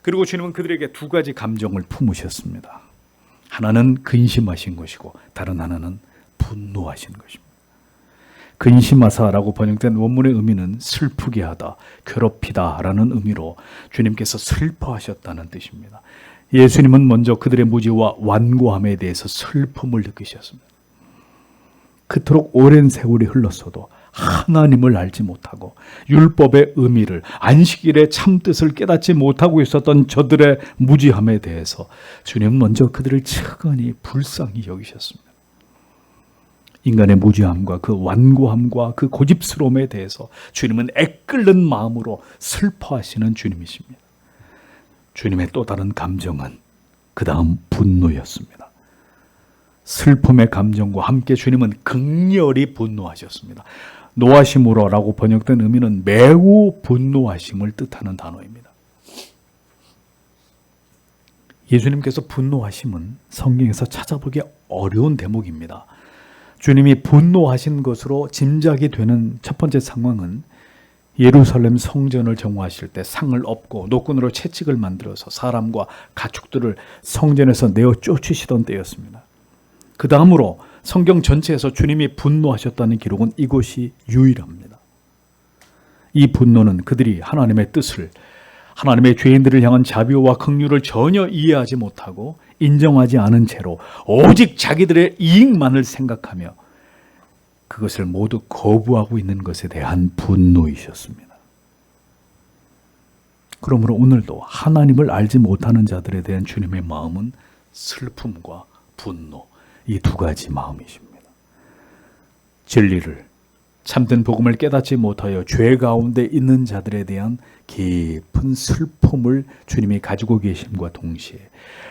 그리고 주님은 그들에게 두 가지 감정을 품으셨습니다. 하나는 근심하신 것이고 다른 하나는 분노하신 것입니다. 근심하사라고 번역된 원문의 의미는 슬프게 하다, 괴롭히다 라는 의미로 주님께서 슬퍼하셨다는 뜻입니다. 예수님은 먼저 그들의 무지와 완고함에 대해서 슬픔을 느끼셨습니다. 그토록 오랜 세월이 흘렀어도 하나님을 알지 못하고 율법의 의미를, 안식일의 참뜻을 깨닫지 못하고 있었던 저들의 무지함에 대해서 주님은 먼저 그들을 측은히 불쌍히 여기셨습니다. 인간의 무지함과 그 완고함과 그 고집스러움에 대해서 주님은 애끓는 마음으로 슬퍼하시는 주님이십니다. 주님의 또 다른 감정은 그 다음 분노였습니다. 슬픔의 감정과 함께 주님은 극렬히 분노하셨습니다. 노하심으로라고 번역된 의미는 매우 분노하심을 뜻하는 단어입니다. 예수님께서 분노하심은 성경에서 찾아보기 어려운 대목입니다. 주님이 분노하신 것으로 짐작이 되는 첫 번째 상황은 예루살렘 성전을 정화하실 때 상을 엎고 노끈으로 채찍을 만들어서 사람과 가축들을 성전에서 내어 쫓으시던 때였습니다. 그 다음으로 성경 전체에서 주님이 분노하셨다는 기록은 이곳이 유일합니다. 이 분노는 그들이 하나님의 뜻을, 하나님의 죄인들을 향한 자비와 긍휼을 전혀 이해하지 못하고 인정하지 않은 채로 오직 자기들의 이익만을 생각하며 그것을 모두 거부하고 있는 것에 대한 분노이셨습니다. 그러므로 오늘도 하나님을 알지 못하는 자들에 대한 주님의 마음은 슬픔과 분노, 이 두 가지 마음이십니다. 진리를, 참된 복음을 깨닫지 못하여 죄 가운데 있는 자들에 대한 깊은 슬픔을 주님이 가지고 계심과 동시에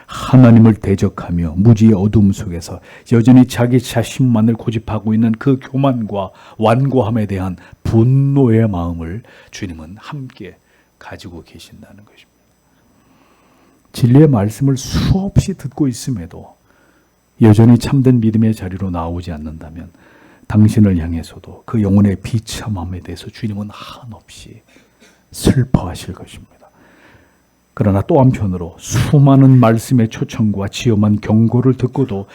하나님을 대적하며 무지의 어둠 속에서 여전히 자기 자신만을 고집하고 있는 그 교만과 완고함에 대한 분노의 마음을 주님은 함께 가지고 계신다는 것입니다. 진리의 말씀을 수없이 듣고 있음에도 여전히 참된 믿음의 자리로 나오지 않는다면 당신을 향해서도 그 영혼의 비참함에 대해서 주님은 한없이 슬퍼하실 것입니다. 그러나 또 한편으로 수많은 말씀의 초청과 지엄한 경고를 듣고도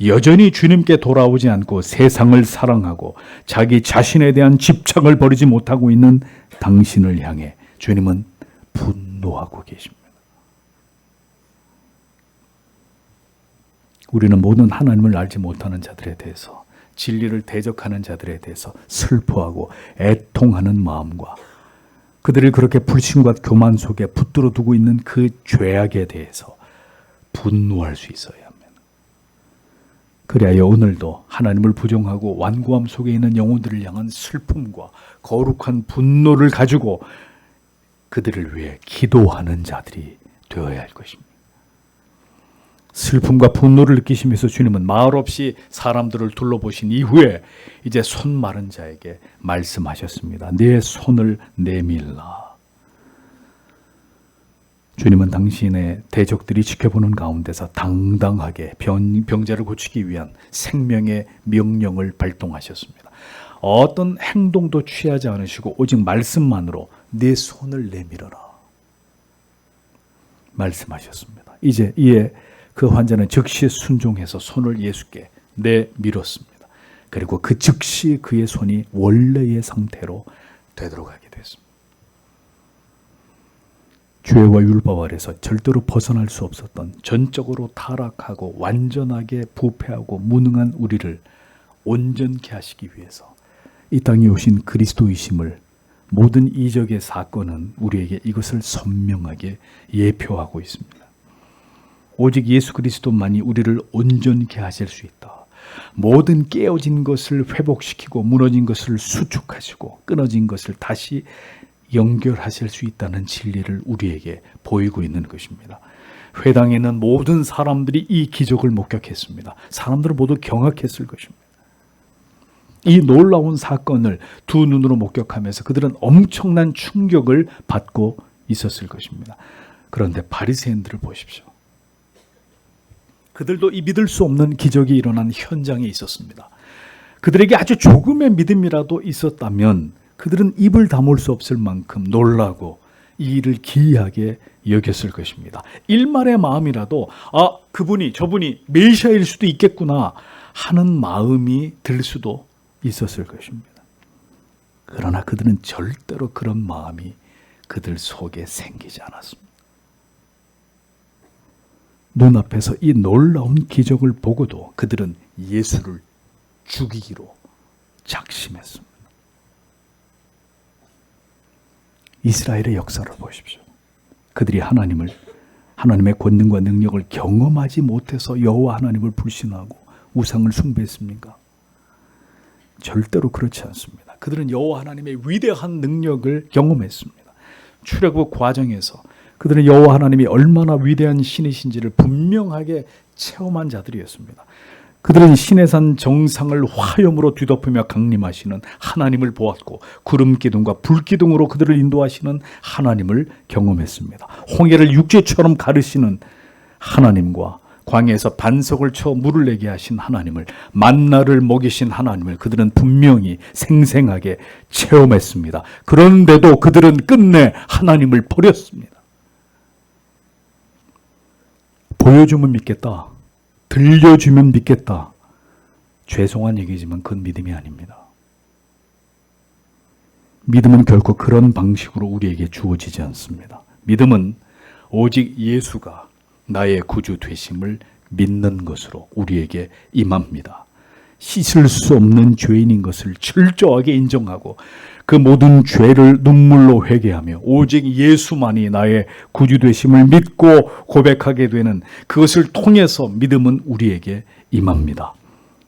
여전히 주님께 돌아오지 않고 세상을 사랑하고 자기 자신에 대한 집착을 버리지 못하고 있는 당신을 향해 주님은 분노하고 계십니다. 우리는 모든 하나님을 알지 못하는 자들에 대해서 진리를 대적하는 자들에 대해서 슬퍼하고 애통하는 마음과 그들을 그렇게 불신과 교만 속에 붙들어 두고 있는 그 죄악에 대해서 분노할 수 있어야 합니다. 그리하여 오늘도 하나님을 부정하고 완고함 속에 있는 영혼들을 향한 슬픔과 거룩한 분노를 가지고 그들을 위해 기도하는 자들이 되어야 할 것입니다. 슬픔과 분노를 느끼시면서 주님은 말없이 사람들을 둘러보신 이후에 이제 손 마른 자에게 말씀하셨습니다. 내 손을 내밀라. 주님은 당신의 대적들이 지켜보는 가운데서 당당하게 병자를 고치기 위한 생명의 명령을 발동하셨습니다. 어떤 행동도 취하지 않으시고 오직 말씀만으로 내 손을 내밀어라 말씀하셨습니다. 이제 이에 그 환자는 즉시 순종해서 손을 예수께 내밀었습니다. 그리고 그 즉시 그의 손이 원래의 상태로 되돌아가게 됐습니다. 죄와 율법 아래서 절대로 벗어날 수 없었던 전적으로 타락하고 완전하게 부패하고 무능한 우리를 온전케 하시기 위해서 이 땅에 오신 그리스도이심을 모든 이적의 사건은 우리에게 이것을 선명하게 예표하고 있습니다. 오직 예수 그리스도만이 우리를 온전케 하실 수 있다. 모든 깨어진 것을 회복시키고 무너진 것을 수축하시고 끊어진 것을 다시 연결하실 수 있다는 진리를 우리에게 보이고 있는 것입니다. 회당에 있는 모든 사람들이 이 기적을 목격했습니다. 사람들은 모두 경악했을 것입니다. 이 놀라운 사건을 두 눈으로 목격하면서 그들은 엄청난 충격을 받고 있었을 것입니다. 그런데 바리새인들을 보십시오. 그들도 이 믿을 수 없는 기적이 일어난 현장에 있었습니다. 그들에게 아주 조금의 믿음이라도 있었다면 그들은 입을 다물 수 없을 만큼 놀라고 이 일을 기이하게 여겼을 것입니다. 일말의 마음이라도 그분이 저분이 메시아일 수도 있겠구나 하는 마음이 들 수도 있었을 것입니다. 그러나 그들은 절대로 그런 마음이 그들 속에 생기지 않았습니다. 눈앞에서 이 놀라운 기적을 보고도 그들은 예수를 죽이기로 작심했습니다. 이스라엘의 역사를 보십시오. 그들이 하나님의 권능과 능력을 경험하지 못해서 여호와 하나님을 불신하고 우상을 숭배했습니까? 절대로 그렇지 않습니다. 그들은 여호와 하나님의 위대한 능력을 경험했습니다. 출애굽 과정에서 그들은 여호와 하나님이 얼마나 위대한 신이신지를 분명하게 체험한 자들이었습니다. 그들은 시내산 정상을 화염으로 뒤덮으며 강림하시는 하나님을 보았고 구름 기둥과 불 기둥으로 그들을 인도하시는 하나님을 경험했습니다. 홍해를 육지처럼 가르시는 하나님과 광야에서 반석을 쳐 물을 내게 하신 하나님을, 만나를 먹이신 하나님을 그들은 분명히 생생하게 체험했습니다. 그런데도 그들은 끝내 하나님을 버렸습니다. 보여주면 믿겠다, 들려주면 믿겠다. 죄송한 얘기지만 그건 믿음이 아닙니다. 믿음은 결코 그런 방식으로 우리에게 주어지지 않습니다. 믿음은 오직 예수가 나의 구주 되심을 믿는 것으로 우리에게 임합니다. 씻을 수 없는 죄인인 것을 철저하게 인정하고 그 모든 죄를 눈물로 회개하며 오직 예수만이 나의 구주 되심을 믿고 고백하게 되는 그것을 통해서 믿음은 우리에게 임합니다.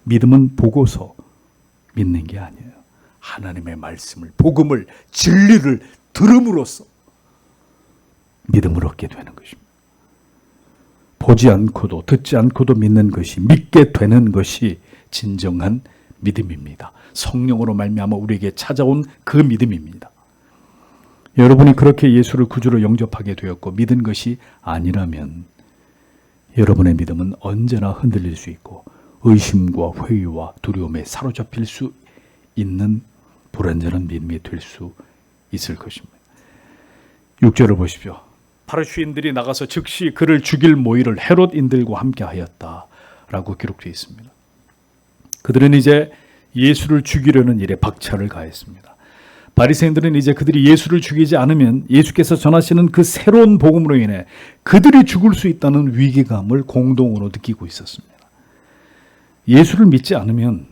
믿음은 보고서 믿는 게 아니에요. 하나님의 말씀을, 복음을, 진리를 들음으로써 믿음을 얻게 되는 것입니다. 보지 않고도 듣지 않고도 믿는 것이, 믿게 되는 것이 진정한 믿음입니다. 성령으로 말미암아 우리에게 찾아온 그 믿음입니다. 여러분이 그렇게 예수를 구주로 영접하게 되었고 믿은 것이 아니라면 여러분의 믿음은 언제나 흔들릴 수 있고 의심과 회의와 두려움에 사로잡힐 수 있는 불완전한 믿음이 될 수 있을 것입니다. 6절을 보십시오. 바리새인들이 나가서 즉시 그를 죽일 모의를 헤롯인들과 함께 하였다라고 기록되어 있습니다. 그들은 이제 예수를 죽이려는 일에 박차를 가했습니다. 바리새인들은 이제 그들이 예수를 죽이지 않으면 예수께서 전하시는 그 새로운 복음으로 인해 그들이 죽을 수 있다는 위기감을 공동으로 느끼고 있었습니다. 예수를 믿지 않으면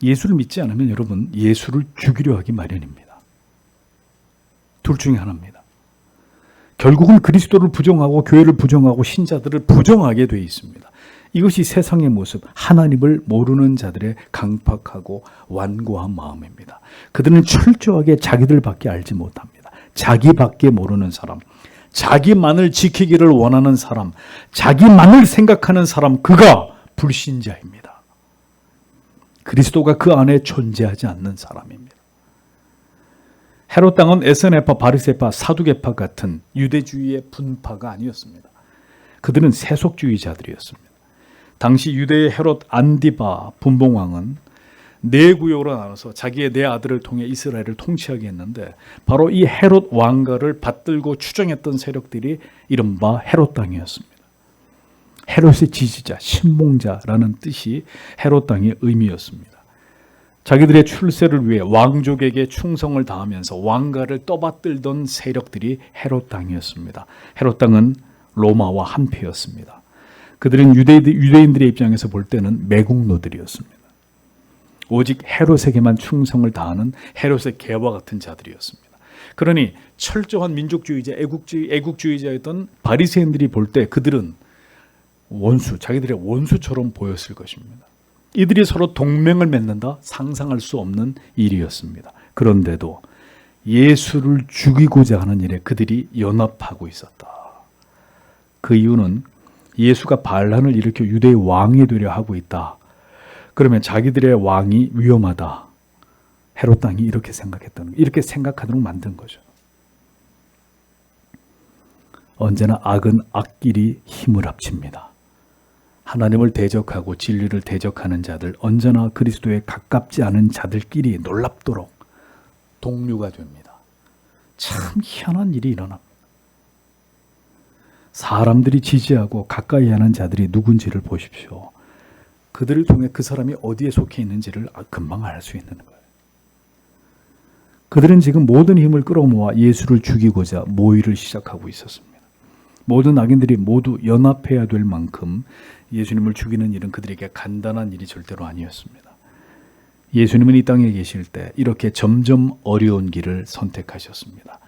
예수를 믿지 않으면 여러분 예수를 죽이려 하기 마련입니다. 둘 중에 하나입니다. 결국은 그리스도를 부정하고 교회를 부정하고 신자들을 부정하게 되어 있습니다. 이것이 세상의 모습, 하나님을 모르는 자들의 강팍하고 완고한 마음입니다. 그들은 철저하게 자기들밖에 알지 못합니다. 자기밖에 모르는 사람, 자기만을 지키기를 원하는 사람, 자기만을 생각하는 사람, 그가 불신자입니다. 그리스도가 그 안에 존재하지 않는 사람입니다. 헤롯 당은 에스네파, 바리새파, 사두개파 같은 유대주의의 분파가 아니었습니다. 그들은 세속주의자들이었습니다. 당시 유대의 헤롯 안디바 분봉왕은 네 구역으로 나눠서 자기의 네 아들을 통해 이스라엘을 통치하게 했는데 바로 이 헤롯 왕가를 받들고 추종했던 세력들이 이른바 헤롯 당이었습니다. 헤롯의 지지자, 신봉자라는 뜻이 헤롯 당의 의미였습니다. 자기들의 출세를 위해 왕족에게 충성을 다하면서 왕가를 떠받들던 세력들이 헤롯 당이었습니다. 헤롯 당은 로마와 한패였습니다. 그들은 유대인들의 입장에서 볼 때는 매국노들이었습니다. 오직 헤롯에게만 충성을 다하는 헤롯의 개와 같은 자들이었습니다. 그러니 철저한 민족주의자, 애국주의자였던 바리새인들이 볼 때 그들은 원수, 자기들의 원수처럼 보였을 것입니다. 이들이 서로 동맹을 맺는다? 상상할 수 없는 일이었습니다. 그런데도 예수를 죽이고자 하는 일에 그들이 연합하고 있었다. 그 이유는 예수가 반란을 일으켜 유대의 왕이 되려 하고 있다. 그러면 자기들의 왕이 위험하다. 헤롯 당이 이렇게 생각했다는 거예요. 이렇게 생각하도록 만든 거죠. 언제나 악은 악끼리 힘을 합칩니다. 하나님을 대적하고 진리를 대적하는 자들, 언제나 그리스도에 가깝지 않은 자들끼리 놀랍도록 동류가 됩니다. 참 희한한 일이 일어납니다. 사람들이 지지하고 가까이 하는 자들이 누군지를 보십시오. 그들을 통해 그 사람이 어디에 속해 있는지를 금방 알 수 있는 거예요. 그들은 지금 모든 힘을 끌어모아 예수를 죽이고자 모의를 시작하고 있었습니다. 모든 악인들이 모두 연합해야 될 만큼 예수님을 죽이는 일은 그들에게 간단한 일이 절대로 아니었습니다. 예수님은 이 땅에 계실 때 이렇게 점점 어려운 길을 선택하셨습니다.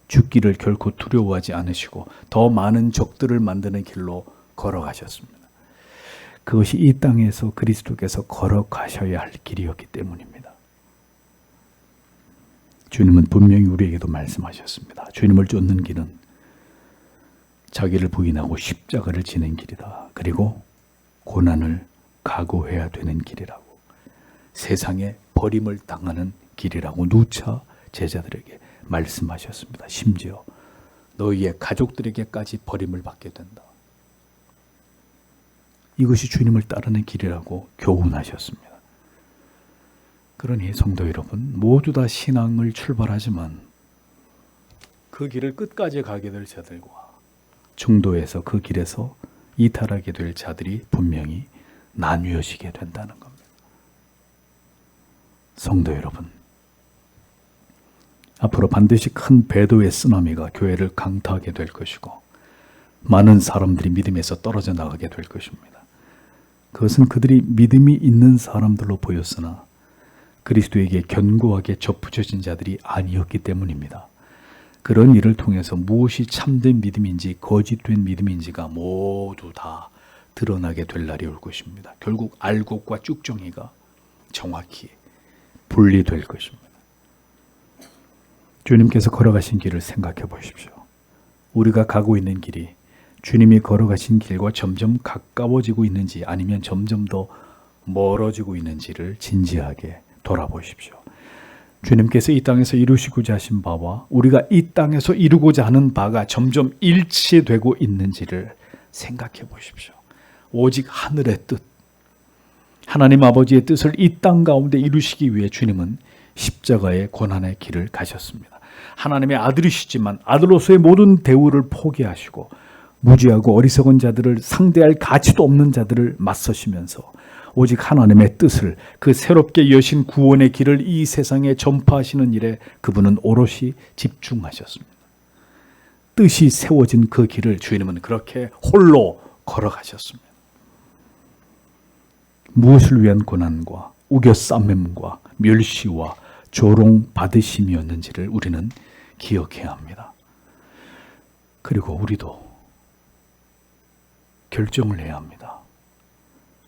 죽기를 결코 두려워하지 않으시고 더 많은 적들을 만드는 길로 걸어가셨습니다. 그것이 이 땅에서 그리스도께서 걸어가셔야 할 길이었기 때문입니다. 주님은 분명히 우리에게도 말씀하셨습니다. 주님을 쫓는 길은 자기를 부인하고 십자가를 지는 길이다. 그리고 고난을 각오해야 되는 길이라고. 세상에 버림을 당하는 길이라고 누차 제자들에게 말씀하셨습니다. 심지어 너희의 가족들에게까지 버림을 받게 된다. 이것이 주님을 따르는 길이라고 교훈하셨습니다. 그러니 성도 여러분, 모두 다 신앙을 출발하지만 그 길을 끝까지 가게 될 자들과 중도에서 그 길에서 이탈하게 될 자들이 분명히 나뉘어지게 된다는 겁니다. 성도 여러분, 앞으로 반드시 큰 배도의 쓰나미가 교회를 강타하게 될 것이고 많은 사람들이 믿음에서 떨어져 나가게 될 것입니다. 그것은 그들이 믿음이 있는 사람들로 보였으나 그리스도에게 견고하게 접붙여진 자들이 아니었기 때문입니다. 그런 일을 통해서 무엇이 참된 믿음인지 거짓된 믿음인지가 모두 다 드러나게 될 날이 올 것입니다. 결국 알곡과 쭉정이가 정확히 분리될 것입니다. 주님께서 걸어가신 길을 생각해 보십시오. 우리가 가고 있는 길이 주님이 걸어가신 길과 점점 가까워지고 있는지 아니면 점점 더 멀어지고 있는지를 진지하게 돌아보십시오. 주님께서 이 땅에서 이루시고자 하신 바와 우리가 이 땅에서 이루고자 하는 바가 점점 일치되고 있는지를 생각해 보십시오. 오직 하늘의 뜻, 하나님 아버지의 뜻을 이 땅 가운데 이루시기 위해 주님은 십자가의 고난의 길을 가셨습니다. 하나님의 아들이시지만 아들로서의 모든 대우를 포기하시고 무지하고 어리석은 자들을 상대할 가치도 없는 자들을 맞서시면서 오직 하나님의 뜻을, 그 새롭게 여신 구원의 길을 이 세상에 전파하시는 일에 그분은 오롯이 집중하셨습니다. 뜻이 세워진 그 길을 주님은 그렇게 홀로 걸어가셨습니다. 무엇을 위한 고난과 우겨 싸맴과 멸시와 조롱 받으심이었는지를 우리는 기억해야 합니다. 그리고 우리도 결정을 해야 합니다.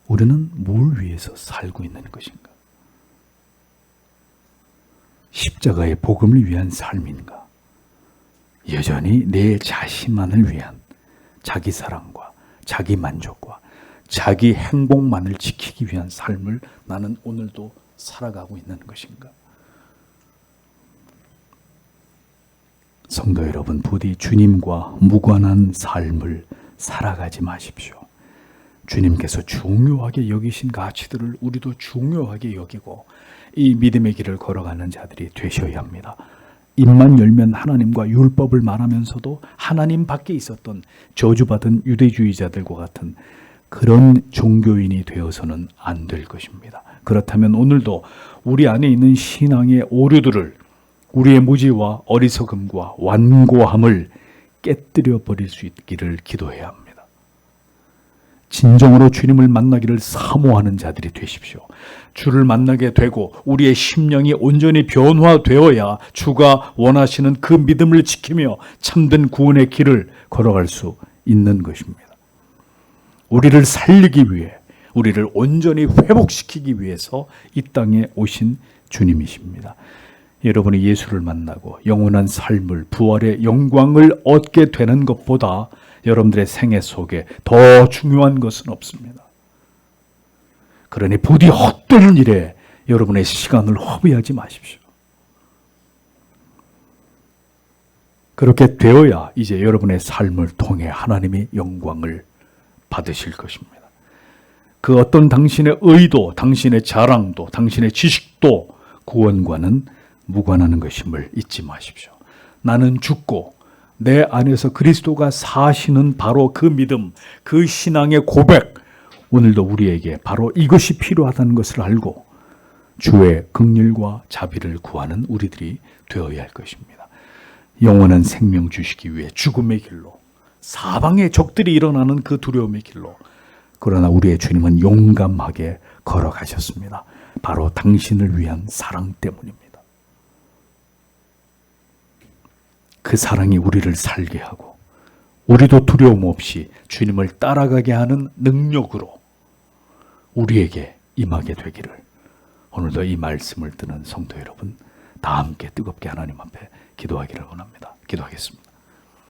우리는 뭘 위해서 살고 있는 것인가? 십자가의 복음을 위한 삶인가? 여전히 내 자신만을 위한 자기 사랑과 자기 만족과 자기 행복만을 지키기 위한 삶을 나는 오늘도 살아가고 있는 것인가? 성도 여러분, 부디 주님과 무관한 삶을 살아가지 마십시오. 주님께서 중요하게 여기신 가치들을 우리도 중요하게 여기고 이 믿음의 길을 걸어가는 자들이 되셔야 합니다. 입만 열면 하나님과 율법을 말하면서도 하나님 밖에 있었던 저주받은 유대주의자들과 같은 그런 종교인이 되어서는 안 될 것입니다. 그렇다면 오늘도 우리 안에 있는 신앙의 오류들을, 우리의 무지와 어리석음과 완고함을 깨뜨려 버릴 수 있기를 기도해야 합니다. 진정으로 주님을 만나기를 사모하는 자들이 되십시오. 주를 만나게 되고 우리의 심령이 온전히 변화되어야 주가 원하시는 그 믿음을 지키며 참된 구원의 길을 걸어갈 수 있는 것입니다. 우리를 살리기 위해, 우리를 온전히 회복시키기 위해서 이 땅에 오신 주님이십니다. 여러분이 예수를 만나고 영원한 삶을, 부활의 영광을 얻게 되는 것보다 여러분들의 생애 속에 더 중요한 것은 없습니다. 그러니 부디 헛된 일에 여러분의 시간을 허비하지 마십시오. 그렇게 되어야 이제 여러분의 삶을 통해 하나님이 영광을 받으실 것입니다. 그 어떤 당신의 의도, 당신의 자랑도, 당신의 지식도 구원과는 무관한 것임을 잊지 마십시오. 나는 죽고 내 안에서 그리스도가 사시는 바로 그 믿음, 그 신앙의 고백, 오늘도 우리에게 바로 이것이 필요하다는 것을 알고 주의 긍휼과 자비를 구하는 우리들이 되어야 할 것입니다. 영원한 생명 주시기 위해 죽음의 길로, 사방에 적들이 일어나는 그 두려움의 길로, 그러나 우리의 주님은 용감하게 걸어가셨습니다. 바로 당신을 위한 사랑 때문입니다. 그 사랑이 우리를 살게 하고 우리도 두려움 없이 주님을 따라가게 하는 능력으로 우리에게 임하게 되기를, 오늘도 이 말씀을 듣는 성도 여러분 다 함께 뜨겁게 하나님 앞에 기도하기를 원합니다. 기도하겠습니다.